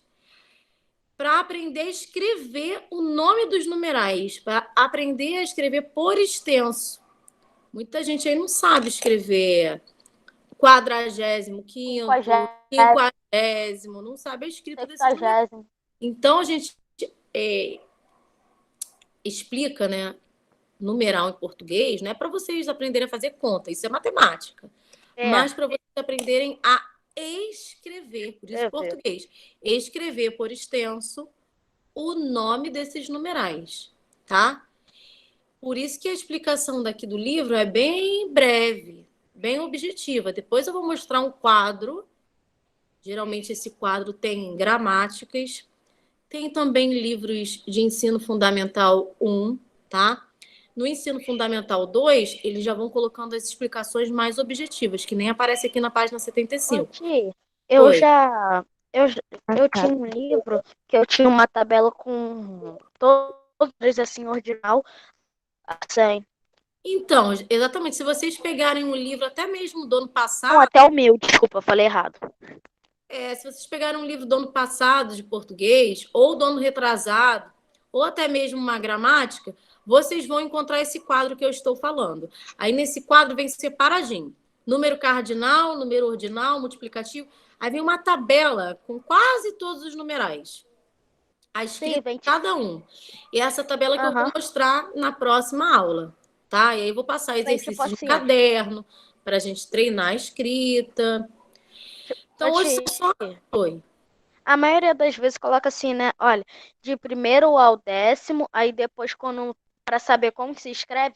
para aprender a escrever o nome dos numerais, para aprender a escrever por extenso. Muita gente aí não sabe escrever 45º, 50º, não sabe a escrita desse número. Então, a gente explica, né, numeral em português, não é para vocês aprenderem a fazer conta, isso é matemática. Mas para vocês aprenderem a escrever, por isso português, escrever por extenso o nome desses numerais, tá? Por isso que a explicação daqui do livro é bem breve, bem objetiva. Depois eu vou mostrar um quadro. Geralmente esse quadro tem gramáticas. Tem também livros de ensino fundamental 1, tá? No ensino fundamental 2, eles já vão colocando as explicações mais objetivas, que nem aparece aqui na página 75. Tia, eu tinha um livro que eu tinha uma tabela com todos assim, ordinal, assim. Então, exatamente, se vocês pegarem um livro até mesmo do ano passado... Não, até o meu, desculpa, falei errado. Se vocês pegarem um livro do ano passado de português, ou do ano retrasado, ou até mesmo uma gramática, vocês vão encontrar esse quadro que eu estou falando. Aí nesse quadro vem separadinho. Número cardinal, número ordinal, multiplicativo. Aí vem uma tabela com quase todos os numerais. A escrita de cada um. E essa tabela que eu vou mostrar na próxima aula. Tá? E aí eu vou passar exercícios no caderno para a gente treinar a escrita. Então, hoje só... Oi. A maioria das vezes coloca assim, né? Olha, de primeiro ao 10º, aí depois, para saber como se escreve,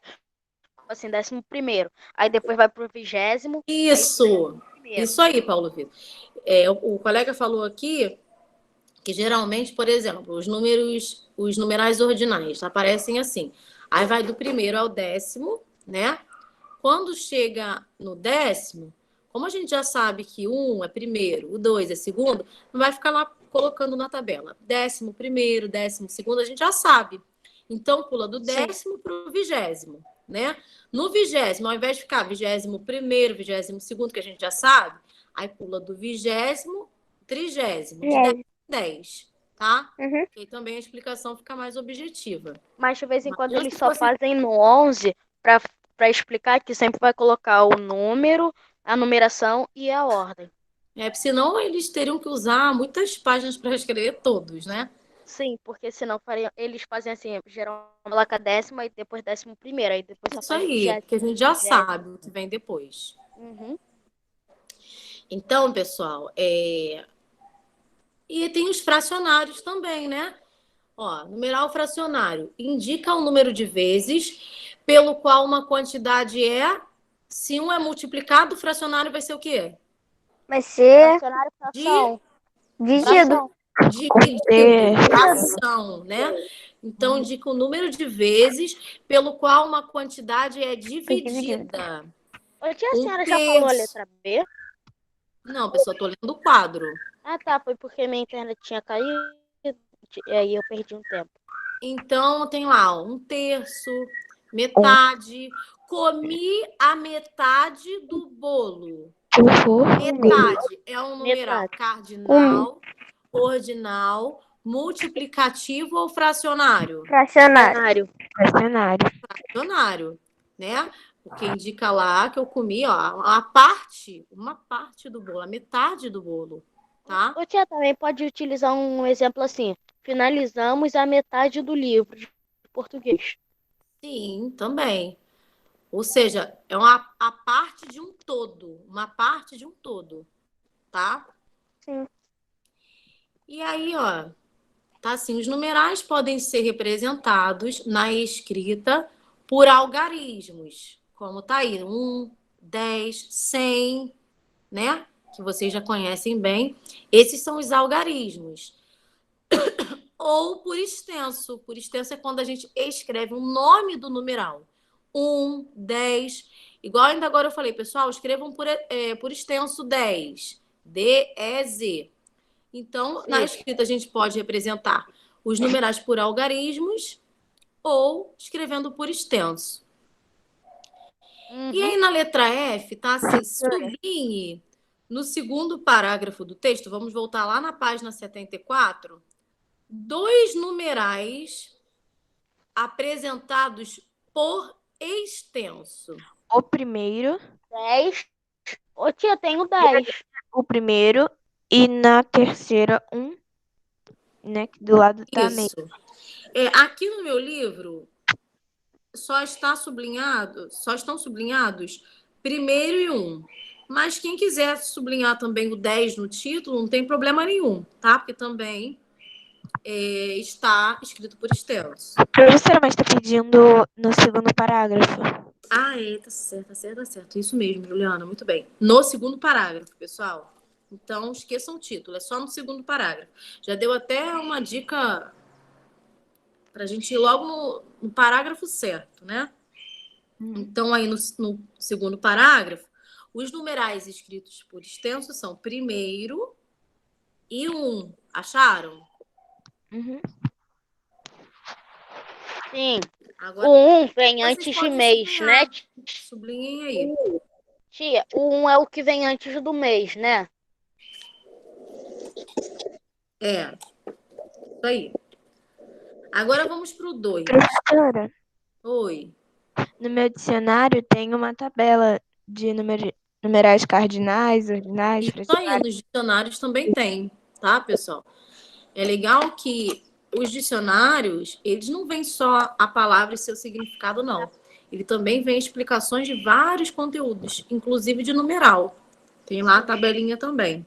assim, 11º. Aí depois vai pro 20º. Isso aí, Paulo Vitor. O colega falou aqui que geralmente, por exemplo, os numerais ordinais aparecem assim. Aí vai do primeiro ao 10º, né? Quando chega no 10º, como a gente já sabe que 1 é primeiro, o 2 é segundo, não vai ficar lá colocando na tabela. 11º, 12º, a gente já sabe. Então, pula do 10º para o 20º, né? No 20º, ao invés de ficar 21º, 22º, que a gente já sabe, aí pula do 20º, 30º, de 10 em 10. tá? Uhum. E também a explicação fica mais objetiva. Mas de vez em quando Imagina eles se só fosse- fazem no 11 para explicar que sempre vai colocar o número, a numeração e a ordem. Porque senão eles teriam que usar muitas páginas para escrever todos, né? Sim, porque senão eles fazem assim, geralmente coloca décima e depois 11º, aí depois só Isso faz aí, porque a gente já sabe o que vem depois. Uhum. Então, pessoal, e tem os fracionários também, né? Ó, numeral fracionário indica o número de vezes pelo qual uma quantidade é. Se um é multiplicado, o fracionário vai ser o quê? Vai ser Fracionário, fração. dividido. Dividido, fração, né? Então, indica o número de vezes pelo qual uma quantidade é dividida. Ô, tia, a Um senhora já falou a terço. letra B? Não, pessoal, tô lendo o quadro. Ah, tá, foi porque minha internet tinha caído e aí eu perdi um tempo. Então, tem lá ó, um terço, metade. Comi a metade do bolo. Metade é um numeral Metade. cardinal, ordinal, multiplicativo ou fracionário? Fracionário. Fracionário. Fracionário, né? Porque indica lá que eu comi, ó, uma parte do bolo, a metade do bolo, tá? Ô, tia, também pode utilizar um exemplo assim. Finalizamos a metade do livro de português. Sim, também. Ou seja, é a parte de um todo, uma parte de um todo, tá? Sim. E aí, ó, tá assim, os numerais podem ser representados na escrita por algarismos, como tá aí, 1, 10, 100, né? Que vocês já conhecem bem. Esses são os algarismos. Ou por extenso. Por extenso é quando a gente escreve o nome do numeral. 1, 10. Igual ainda agora eu falei, pessoal, escrevam por extenso 10. D-E-Z. Então, na escrita, a gente pode representar os numerais por algarismos ou escrevendo por extenso. E aí, na letra F, tá assim, sublinhe no segundo parágrafo do texto, vamos voltar lá na página 74, 2 numerais apresentados por extenso. O primeiro, 10. Ô, tia, eu tenho 10. o primeiro e na terceira né? Que do lado tá meio. Isso. Aqui no meu livro, só estão sublinhados primeiro e 1. Mas quem quiser sublinhar também o 10 no título, não tem problema nenhum, tá? Porque também está escrito por extenso. Professora, mas tá pedindo no segundo parágrafo. Tá certo, tá certo, tá certo. Isso mesmo, Juliana, muito bem. No segundo parágrafo, pessoal. Então, esqueçam o título, é só no segundo parágrafo. Já deu até uma dica para a gente ir logo no parágrafo certo, né? Então, aí no segundo parágrafo, os numerais escritos por extenso são primeiro e 1. Acharam? Uhum. Sim. Agora, O 1 vem vocês antes de podem mês, sublinhar. né? Sublinhem aí. Tia, o 1 é o que vem antes do mês, né? Isso aí. Agora vamos para o 2. Professora, Oi. no meu dicionário tem uma tabela de numerais cardinais, ordinais, Isso aí, fracionários. nos dicionários também tem, tá, pessoal? É legal que os dicionários, eles não vêm só a palavra e seu significado, não. Ele também vem explicações de vários conteúdos, inclusive de numeral. Tem lá a tabelinha também.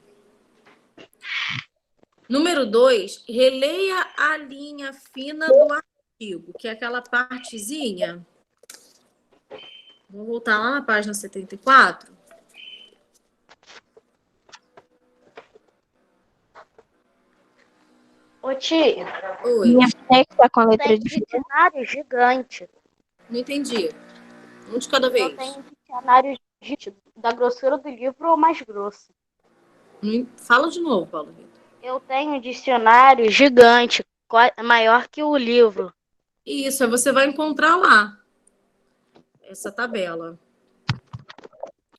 Número 2, releia a linha fina do artigo, que é aquela partezinha. Vou voltar lá na página 74. Ô, tia, Oi, Linha fina que tá com a letra tem de dicionário gigante. não entendi. Um de cada Eu vez. tenho dicionário da grossura do livro ou mais grosso. Fala de novo, Paulo Vitor. Eu tenho um dicionário gigante, maior que o livro. Isso, aí você vai encontrar lá essa tabela.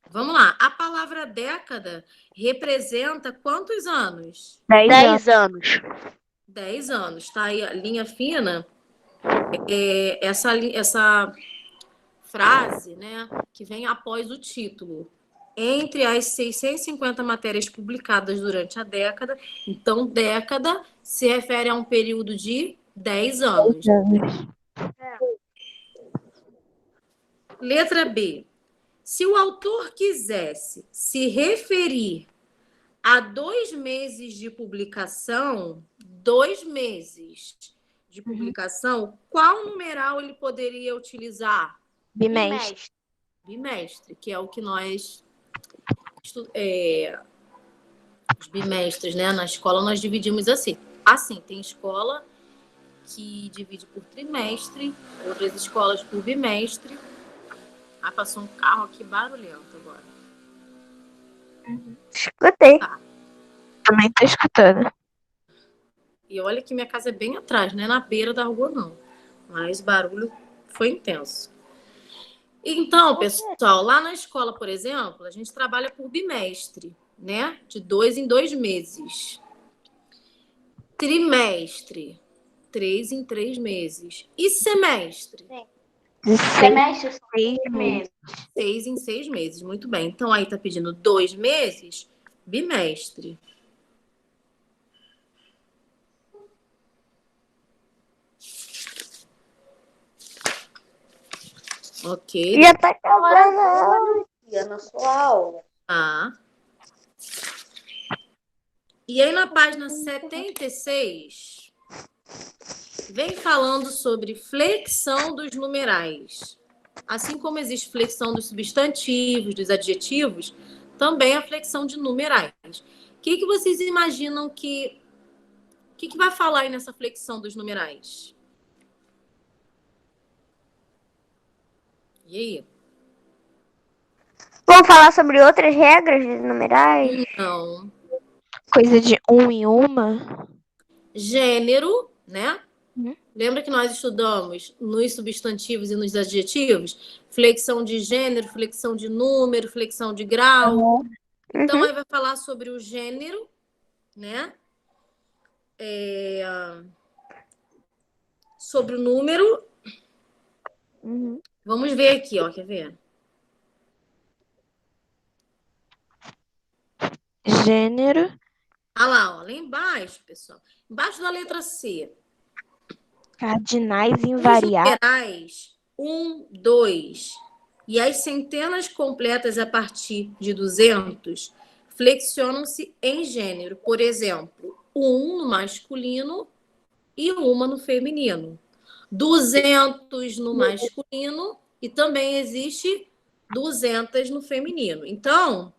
Vamos lá. A palavra década representa quantos anos? 10 anos. 10 anos. 10 anos, tá? E a linha fina é essa frase, né, que vem após o título. Entre as 650 matérias publicadas durante a década, então, década se refere a um período de 10 anos. Letra B. Se o autor quisesse se referir a 2 meses de publicação, 2 meses de publicação, qual numeral ele poderia utilizar? Bimestre. Bimestre, que é o que nós... os bimestres, né? Na escola nós dividimos assim. Assim, tem escola que divide por trimestre, outras escolas por bimestre. Ah, passou um carro aqui barulhento agora. Escutei. Também tô escutando. E olha que minha casa é bem atrás, não é na beira da rua, não. Mas o barulho foi intenso. Então, pessoal, lá na escola, por exemplo, a gente trabalha por bimestre, né? De 2 em 2 meses. Trimestre, 3 em 3 meses. E semestre? Semestre, 6 meses. 6 em 6 meses. Muito bem. Então, aí tá pedindo 2 meses, bimestre. Ok. Já tá acabando. na sua aula. Tá. E aí, na página 76, vem falando sobre flexão dos numerais. Assim como existe flexão dos substantivos, dos adjetivos, também a flexão de numerais. O que vocês imaginam que... O que vai falar aí nessa flexão dos numerais? E aí? Vamos falar sobre outras regras de numerais? Não. Coisa de em uma. Gênero, né? Uhum. Lembra que nós estudamos nos substantivos e nos adjetivos? Flexão de gênero, flexão de número, flexão de grau. Então, aí vai falar sobre o gênero, né? Sobre o número. Vamos ver aqui, ó. Quer ver? Gênero. Ah lá, ó. Lá embaixo, pessoal. Embaixo da letra C. Cardinais Os invariáveis. numerais 1, 2 e as centenas completas a partir de 200 flexionam-se em gênero. Por exemplo, 1 no masculino e 1 no feminino. 200 no masculino e também existe 200 no feminino. Então,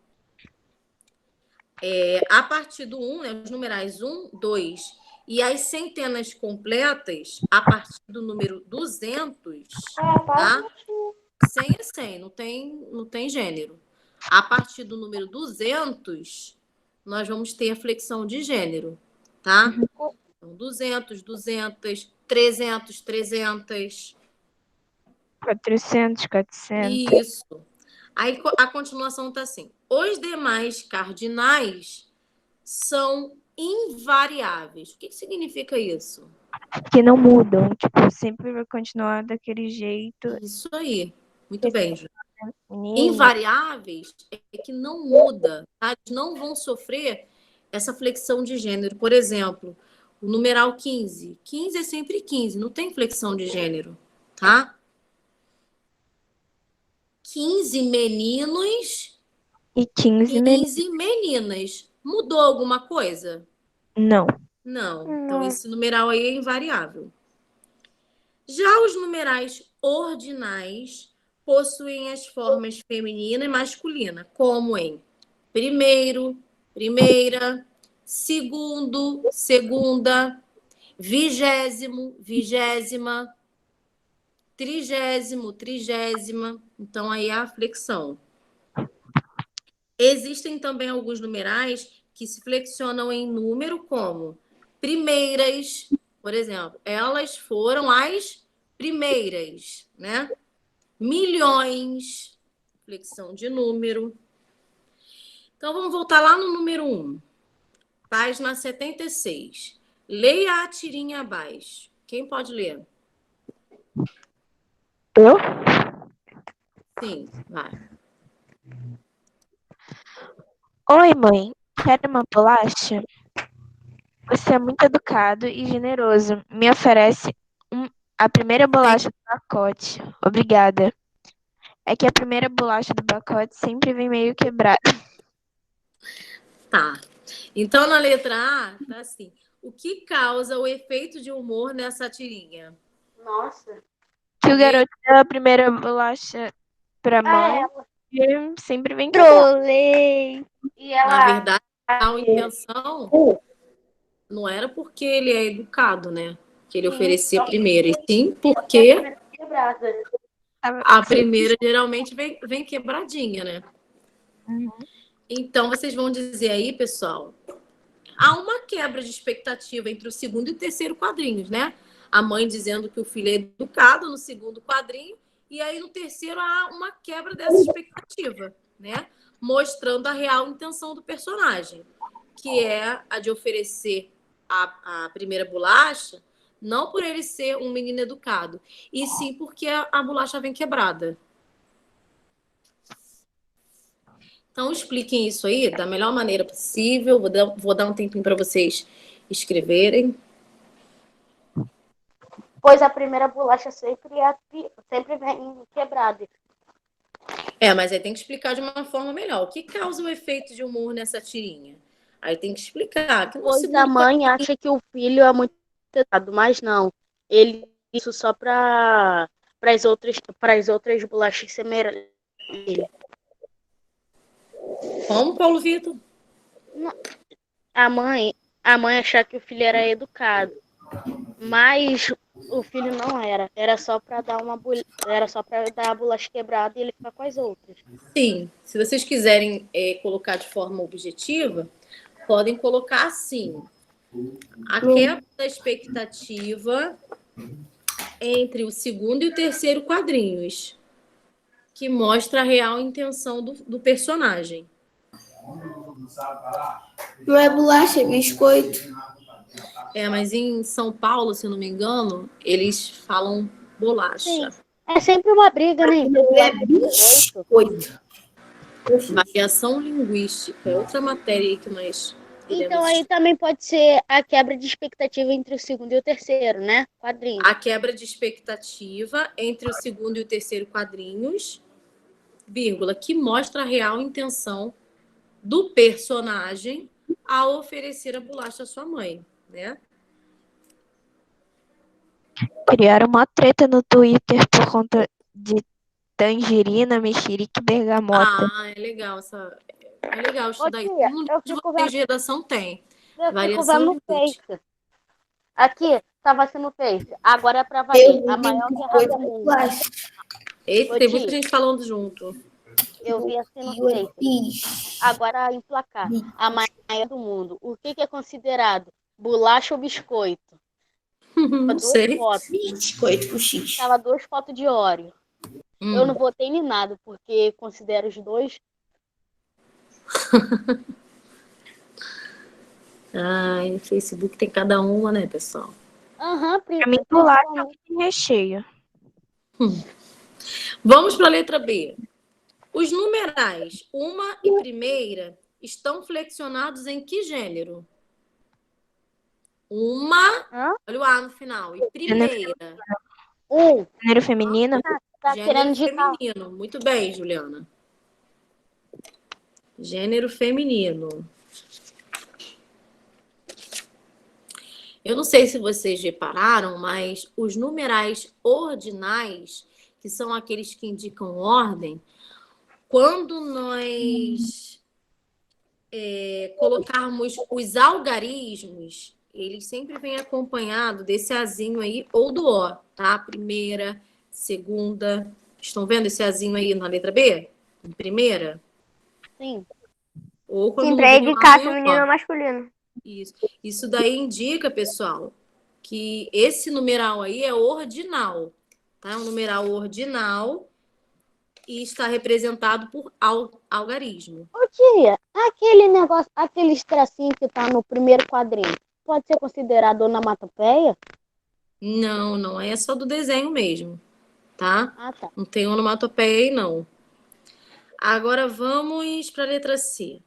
a partir do 1, né, os numerais 1, 2 e as centenas completas, a partir do número 200, tá? 100 é 100, não tem gênero. A partir do número 200, nós vamos ter a flexão de gênero, tá? Então, 200, 200, 300, 300. 400, 400. Isso. Aí a continuação tá assim. Os demais cardinais são invariáveis. O que significa isso? Que não mudam. Tipo, sempre vai continuar daquele jeito. Isso aí. Muito bem, Ju. Menina. Invariáveis é que não muda, tá? Eles não vão sofrer essa flexão de gênero. Por exemplo, o numeral 15. 15 é sempre 15, não tem flexão de gênero, tá? 15 meninos E 15 15 meninas. Mudou alguma coisa? Não. Não. Então, esse numeral aí é invariável. Já os numerais ordinais possuem as formas feminina e masculina, como em primeiro, primeira, segundo, segunda, vigésimo, vigésima, trigésimo, trigésima. Então, aí a flexão. Existem também alguns numerais que se flexionam em número, como primeiras, por exemplo. Elas foram as primeiras, né? Milhões, flexão de número. Então, vamos voltar lá no número 1. Página 76. Leia a tirinha abaixo. Quem pode ler? Eu? Sim, vai. Oi, mãe. Quer uma bolacha? Você é muito educado e generoso. Me oferece a primeira bolacha do pacote. Obrigada. É que a primeira bolacha do pacote sempre vem meio quebrada. Tá. Então, na letra A, tá assim. O que causa o efeito de humor nessa tirinha? Nossa. Que o garoto deu a primeira bolacha pra mãe e sempre vem quebrada. Trolei. E Na ela. verdade, a intenção não era porque ele é educado, né? Que ele oferecia a primeira, e sim porque Quebrada. a primeira geralmente vem quebradinha, né? Uhum. Então, vocês vão dizer aí, pessoal, há uma quebra de expectativa entre o segundo e o terceiro quadrinhos, né? A mãe dizendo que o filho é educado no segundo quadrinho, e aí no terceiro há uma quebra dessa expectativa, né? Mostrando a real intenção do personagem, que é a de oferecer a primeira bolacha, não por ele ser um menino educado, e sim porque a bolacha vem quebrada. Então, expliquem isso aí da melhor maneira possível. Vou dar um tempinho para vocês escreverem. Pois a primeira bolacha sempre vem quebrada. Mas aí tem que explicar de uma forma melhor. O que causa o efeito de humor nessa tirinha? Aí tem que explicar. Que no Pois a segundo mãe acha que o filho é muito educado, mas não. Ele isso só para as outras bolachas semelhantes. como, Paulo Vitor? A mãe achava que o filho era educado, mas o filho não era. Era só para dar a bolacha quebrada e ele ficar com as outras. Sim. Se vocês quiserem colocar de forma objetiva, podem colocar assim. A quebra da expectativa entre o segundo e o terceiro quadrinhos, que mostra a real intenção do personagem. Não é bolacha, é biscoito. Mas em São Paulo, se eu não me engano, eles falam bolacha. Sim. É sempre uma briga, né? É biscoito. Variação linguística, é outra matéria aí que nós iremos Então aí também pode ser a quebra de expectativa entre o segundo e o terceiro, né? Quadrinho. A quebra de expectativa entre o segundo e o terceiro quadrinhos, vírgula, que mostra a real intenção do personagem ao oferecer a bolacha à sua mãe, né? Criaram uma treta no Twitter por conta de tangerina, mexerica e bergamota. É legal É legal estudar isso. Tia, Um eu de fico vocês de redação tem. Eu fico Variação vendo no linguística. Face. Aqui, tava sendo Face. Agora é pra valer. A maior guerra do mundo. Eita, Ô, tem muita tia, gente falando junto. eu vi assim no Face. Agora em placar. A maior do mundo. O que é considerado bolacha ou biscoito? Não sei. Fotos. Biscoito com X. Tava 2 fotos de Oreo. Eu não votei nem nada, porque considero os dois. Ai, Facebook tem cada uma, né, pessoal? Aham, Pra mim, bolacha é muito recheio. Vamos para a letra B. Os numerais uma e primeira estão flexionados em que gênero? Uma, olha o A no final, e primeira. Gênero feminino? Tá querendo Gênero digitar. feminino. Muito bem, Juliana. Gênero feminino. Eu não sei se vocês repararam, mas os numerais ordinais, que são aqueles que indicam ordem, quando nós colocarmos os algarismos, eles sempre vêm acompanhados desse azinho aí ou do O, tá? Primeira, segunda. Estão vendo esse azinho aí na letra B? Em primeira? Sim. Ou quando Sim, pra vem o indicar A e o feminino O. ou masculino. Isso daí indica, pessoal, que esse numeral aí é ordinal, tá? É um numeral ordinal e está representado por algarismo. Ô tia, aquele negócio, aqueles tracinhos que tá no primeiro quadrinho, pode ser considerado onomatopeia? Não, não é só do desenho mesmo, tá? Ah, tá. Não tem onomatopeia aí, não. Agora vamos para a letra C.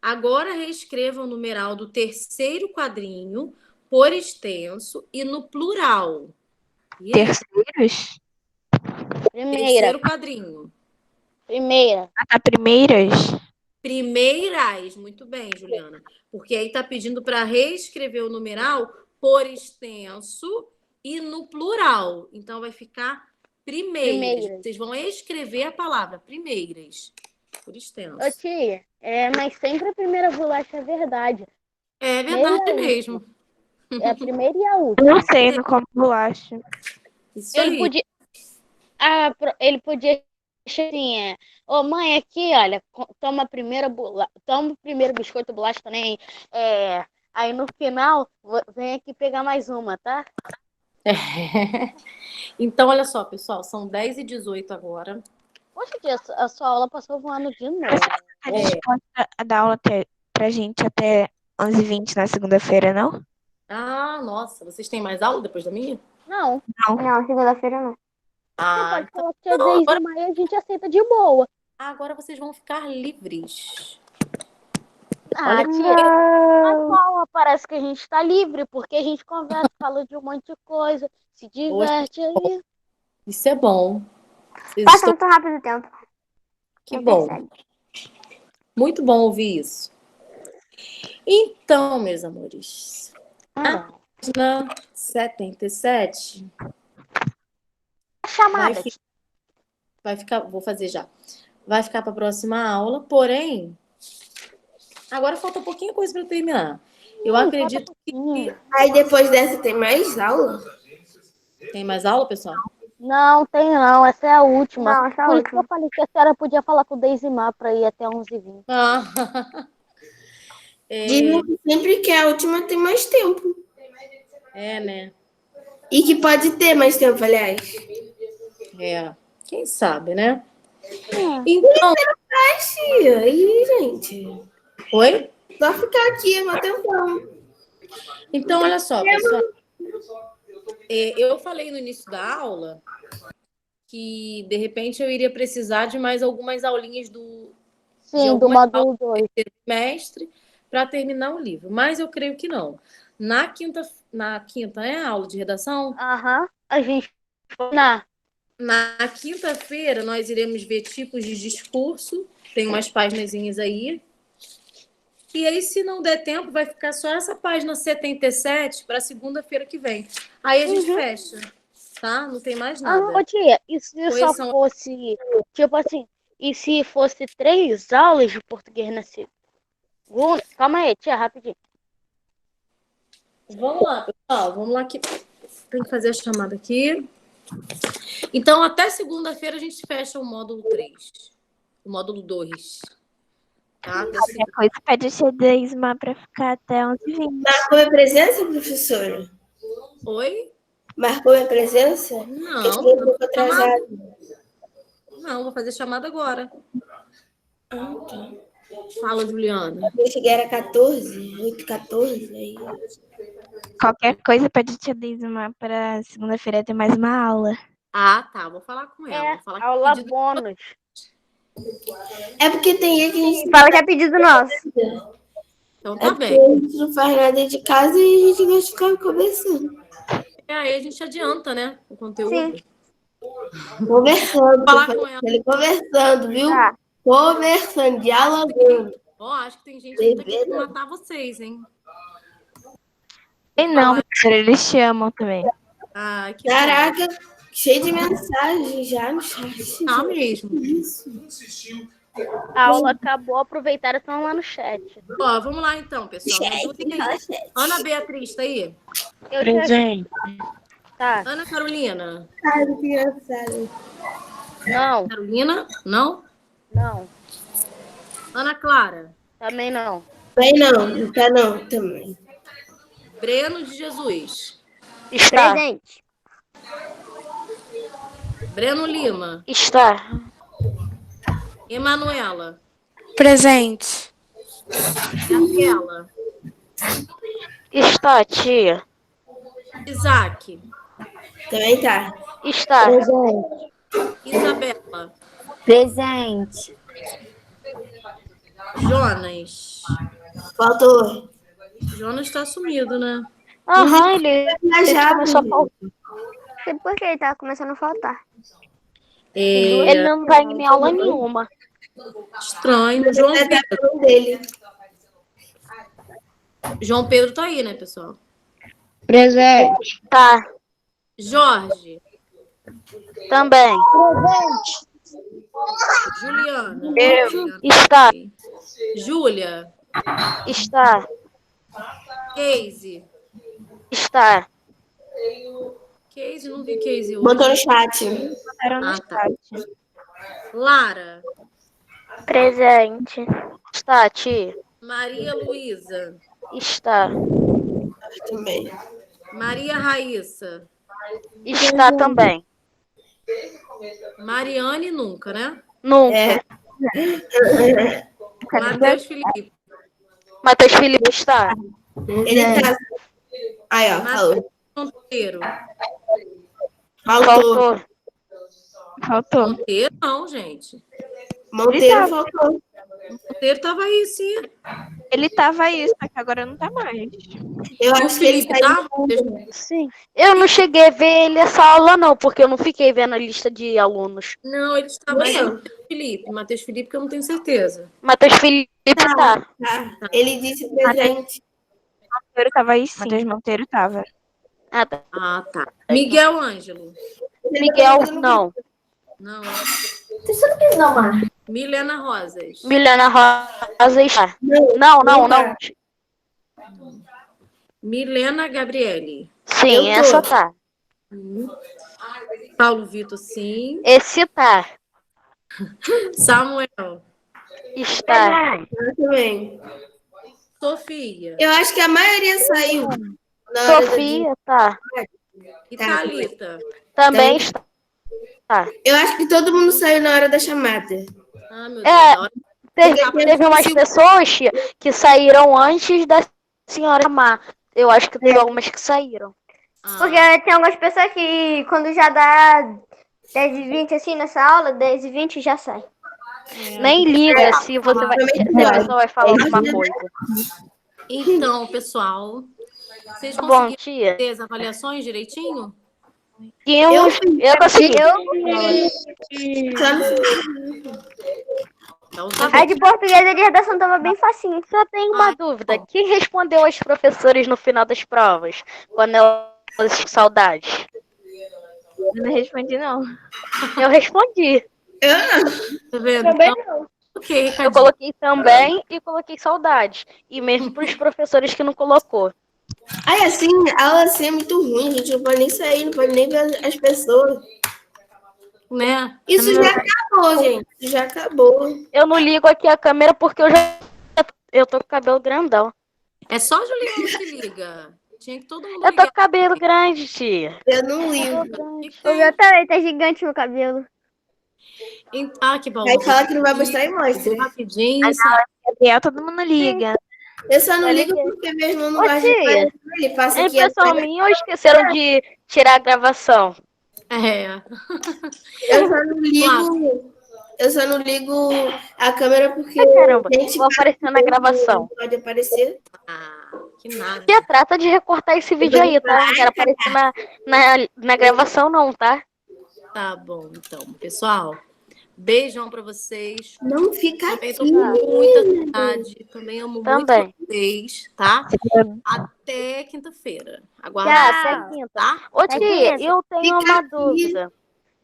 Agora reescreva o numeral do terceiro quadrinho por extenso e no plural. E aí? Terceiros? Primeira. Terceiro quadrinho. Primeira. Ah, tá, primeiras? Primeiras. Muito bem, Juliana. Porque aí tá pedindo para reescrever o numeral por extenso e no plural. Então vai ficar primeiras. Vocês vão escrever a palavra primeiras por extenso. Ô, tia, mas sempre a primeira bolacha é verdade. É verdade Meia mesmo. É a primeira e a última. Não sei, não como bolacha. Isso Ele aí. podia. Ele podia assim, ô mãe, aqui, olha, toma a primeira toma o primeiro biscoito bolacha também. Aí no final, vem aqui pegar mais uma, tá? Então, olha só, pessoal, são 10h18 agora. Poxa, tia, a sua aula passou voando de novo. Tá disposta a dar aula pra gente até 11h20 na segunda-feira, não? Ah, nossa, vocês têm mais aula depois da minha? Não, Não, segunda-feira não. você Ah, pode falar que é 10 de maio a gente aceita de boa. agora vocês vão ficar livres. Ah, Olha tia, na sua aula parece que a gente tá livre, porque a gente conversa, fala de um monte de coisa, se diverte aí. Isso é bom. Vocês Passa estão... muito rápido o tempo. Que Não bom. percebe. Muito bom ouvir isso. Então, meus amores, página 77 Chamada. vai ficar, vou fazer já. Vai ficar para a próxima aula, porém, agora falta um pouquinho coisa para terminar. Eu acredito que Aí depois dessa tem mais aula? tem mais aula, pessoal? Não, tem não. Essa é a última. Não, essa é a Por isso que última. eu falei que a senhora podia falar com o Deizimar pra ir até 11h20. Ah. Dizem que sempre que a última tem mais tempo. Né? E que pode ter mais tempo, aliás. Quem sabe, né? Então, Tia, e gente? oi? Só ficar aqui um tempão. Então, olha só, pessoal. Eu falei no início da aula que, de repente, eu iria precisar de mais algumas aulinhas do módulo 2. semestre para terminar o livro. Mas eu creio que não. Na quinta é a aula de redação? Aham. A gente foi Na quinta-feira, nós iremos ver tipos de discurso. Tem umas páginas aí. E aí, se não der tempo, vai ficar só essa página 77 para segunda-feira que vem. Aí a gente fecha, tá? Não tem mais nada. Ô, tia, e se só fosse, tipo assim, e se fosse 3 aulas de português na segunda? Calma aí, tia, rapidinho. Vamos lá, pessoal. Vamos lá que tem que fazer a chamada aqui. Então, até segunda-feira a gente fecha o módulo 3. O módulo 2. Tá? Qualquer coisa pede o Deizimar pra ficar até 11h20. Marcou minha presença, professora? Oi? Marcou minha presença? Não. Eu cheguei um pouco atrasado. Não, vou fazer chamada agora. Fala, Juliana. Eu cheguei, era 14, 8h14. Aí... Qualquer coisa pede o Deizimar pra segunda-feira ter mais uma aula. Ah, tá. Vou falar com ela. Vou falar que aula pedido... bônus. É porque tem dia que a gente... Fala que é pedido nosso. Então tá bem. A gente não faz nada de casa e a gente gosta de ficar conversando. Aí a gente adianta, né? O conteúdo. Sim. Conversando. Falar com ela. Conversando, viu? Tá. Conversando, dialogando. Acho que tem gente que tá querendo matar vocês, hein? E não, professora, eles te amam também. Ah, que Caraca, cheio de mensagem já no chat. Ah, mesmo. A aula acabou, aproveitaram e estão lá no chat. Ó, vamos lá então, pessoal. Me ajudem aí. Ana Beatriz, tá aí? Presente. Tá. Ana Carolina. Ai, que engraçado. Não, Carolina? Não? não. Ana Clara. Também não. Vai não tá não, também. Breno de Jesus. Está. Presente. Breno Lima. Está. Emanuela. Presente. Raquela. Está, tia. Isaac. Também tá. Está. Presente. Isabela. Presente. Jonas. Faltou. Jonas está sumido, né? Aham, ele Viajado. começou a faltar. Sei por que ele tava começando a faltar. Ele não tá em aula nenhuma. Estranho. João É da Pedro. mão dele. João Pedro tá aí, né, pessoal? Presente. Tá, Jorge. também. Juliana. Está. Júlia. Está. Casey. Está. Casey, não vi Casey hoje. Botou no chat. Era no Ah, tá. chat. Lara. Presente. Está, tia. Maria Luísa. Está. Também. Maria Raíssa. Está também. Mariane nunca, né? Nunca. É. Matheus Felipe. Matheus Felipe está. Ele tá. Aí, ó, falou. Monteiro. Faltou. Faltou. Faltou. Monteiro não, gente. Monteiro faltou. Monteiro tava aí, sim. Ele tava aí, só que agora não tá mais. Eu O acho que ele Felipe saiu. tava? Sim. Eu não cheguei a ver ele essa aula, não, porque eu não fiquei vendo a lista de alunos. Não, ele estava aí. Não. Matheus Felipe, que eu não tenho certeza. Matheus Felipe está. Tá. Ele disse presente. Monteiro tava aí sim. Matheus Monteiro tava. Ah, tá. Ah, tá. Miguel Ângelo. Miguel, não. Não. Você sabe que não, Mar? Milena Rosas. Milena Rosa está. Não. Milena Gabriele. Sim, Eu tô. essa tá. Paulo Vitor, sim. Esse tá. Samuel. Está. Eu também. Sofia. Eu acho que a maioria saiu. Na hora do dia. Sofia tá. E Tá. Thalita. Também está. Eu acho que todo mundo saiu na hora da chamada. Ah, meu Deus. É. Na hora- Teve umas pessoas que saíram antes da senhora Mar. Eu acho que teve algumas que saíram. Ah, Porque tem algumas pessoas que quando já dá 10h20 assim nessa aula, 10h20 já sai. Nem liga se você vai, se a pessoa vai falar alguma coisa. Então, pessoal, vocês Tá bom, conseguiram tia. ter as avaliações direitinho? Eu consegui. Só no- Então, tá A bom. de português e de redação tava bem facinho. Só tenho uma dúvida. Quem respondeu aos professores no final das provas? Quando elas tinham saudade? Eu não respondi, não. Eu respondi. Tá vendo? Também Então, ok, Eu Ricardinho. coloquei também e coloquei saudade. E mesmo para os professores que não colocou. Aí, assim, a aula assim é muito ruim, a gente não pode nem sair, não pode nem ver as pessoas. Né? Isso já acabou, gente. Isso já acabou. Eu não ligo aqui a câmera porque eu tô com o cabelo grandão. É só a Juliana que liga. Tinha que todo mundo Eu tô ligar. com cabelo grande, tia. Eu não ligo. O que que O tem? meu também tá gigante meu cabelo. Ah, que bom. Aí fala que não vai mostrar e mostra. Rapidinho, sabe? Gabriel, todo mundo liga. Eu só não Olha ligo aqui. porque meu irmão não Ô, gosta de tia, aparecer. Ele passa É aqui impressão minha ou esqueceram de tirar a gravação? É. Eu só não ligo. Eu só não ligo a câmera porque Caramba, gente vou aparecer na gravação. não pode aparecer. Ah, que nada. Tia, trata de recortar esse vídeo aí, tá? Não quero aparecer na gravação, não, tá? Tá bom, então, pessoal. Beijão pra vocês. Não fica Também tô aqui. com muita saudade. Também amo Também. muito vocês, tá? Até quinta-feira. Já, Aguarda, até quinta. tá? Ô, tia, eu tenho Fica uma aqui. dúvida.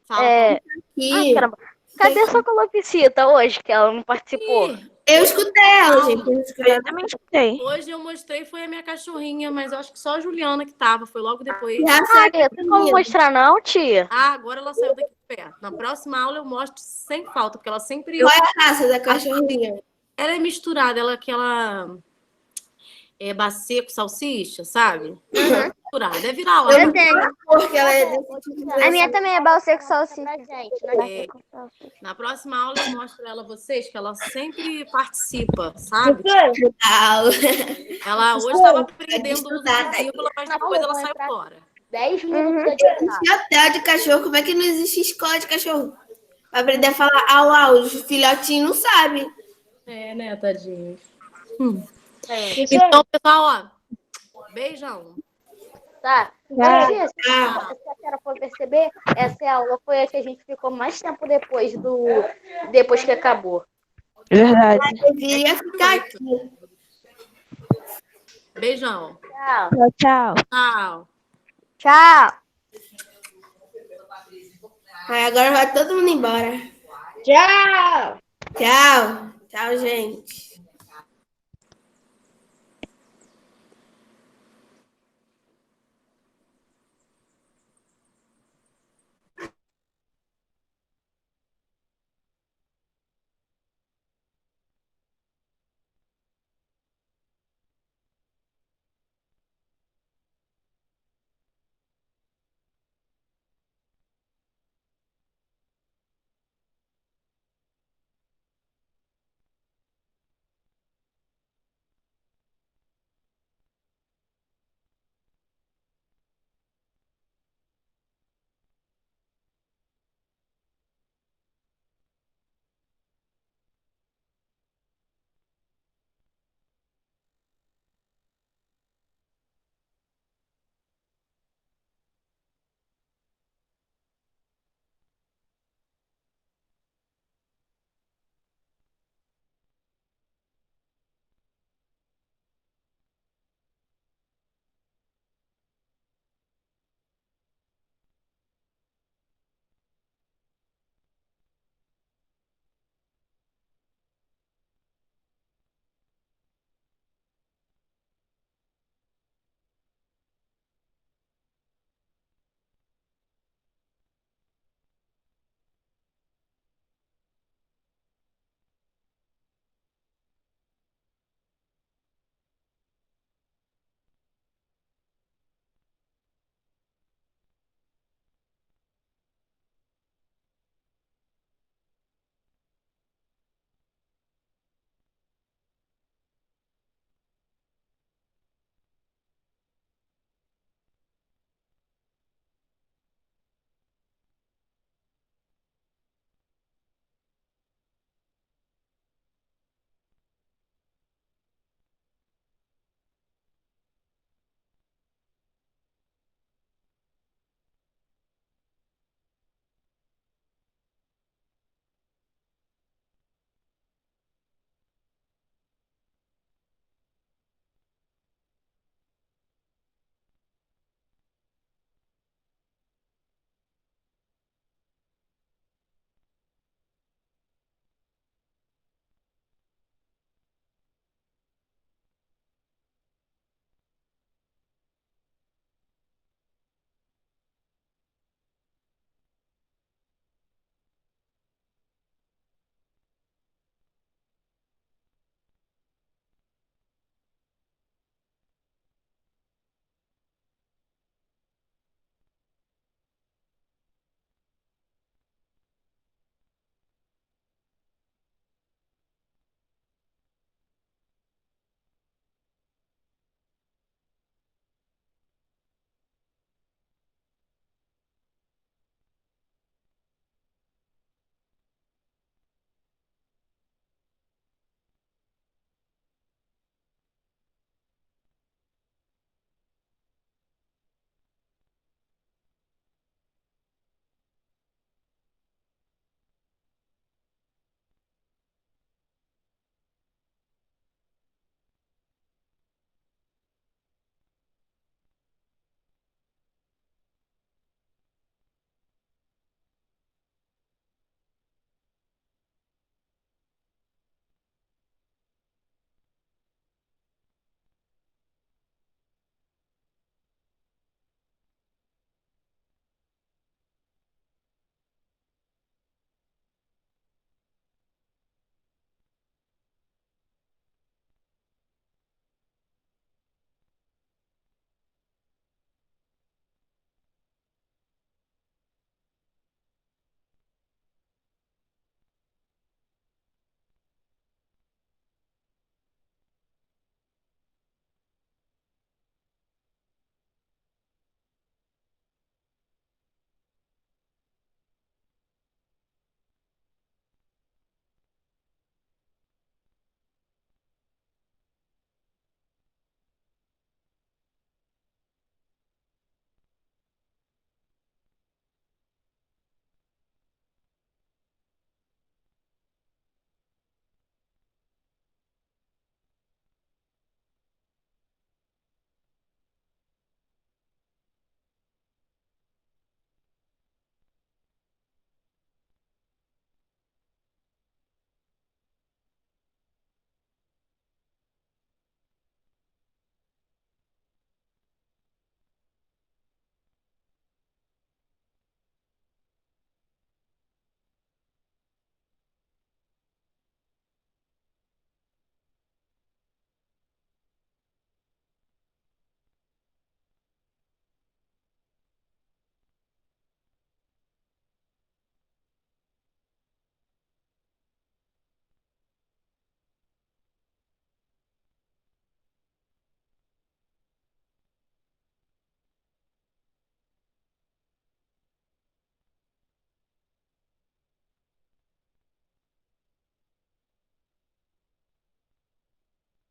Fala. Ai, Aqui. caramba. Cadê essa colopicita hoje, que ela não participou? Ih, Eu escutei ela, gente. Eu escutei. Eu também escutei. hoje eu mostrei, foi a minha cachorrinha, mas eu acho que só a Juliana que tava. Foi logo depois. Já Ah, sabe. tem como mostrar não, tia? Ah, agora ela saiu daqui de perto. Na próxima aula eu mostro sem falta, porque ela sempre. Qual é a raça da cachorrinha? Ela é misturada, ela é aquela. Baseco salsicha, sabe? Uhum. Deve virar lá. Eu tenho. Porque ela é desse tipo A minha também é balseco salsicha. Na próxima aula eu mostro ela a vocês, que ela sempre participa, sabe? Ela hoje estava aprendendo o uso de vírgula, mas depois ela saiu fora. 10 minutos Uhum. de hotel de cachorro. Como é que não existe escola de cachorro? Pra aprender a falar au, au. Os filhotinhos não sabem. Né, tadinho. Então, pessoal, ó, beijão. Tá. Tchau. Se a senhora for perceber, essa aula foi a que a gente ficou mais tempo depois que acabou. Verdade. Deveria ficar aqui. Beijão. Tchau. Tchau, tchau. Tchau. Tchau. Aí agora vai todo mundo embora. Tchau. Tchau. Tchau, gente.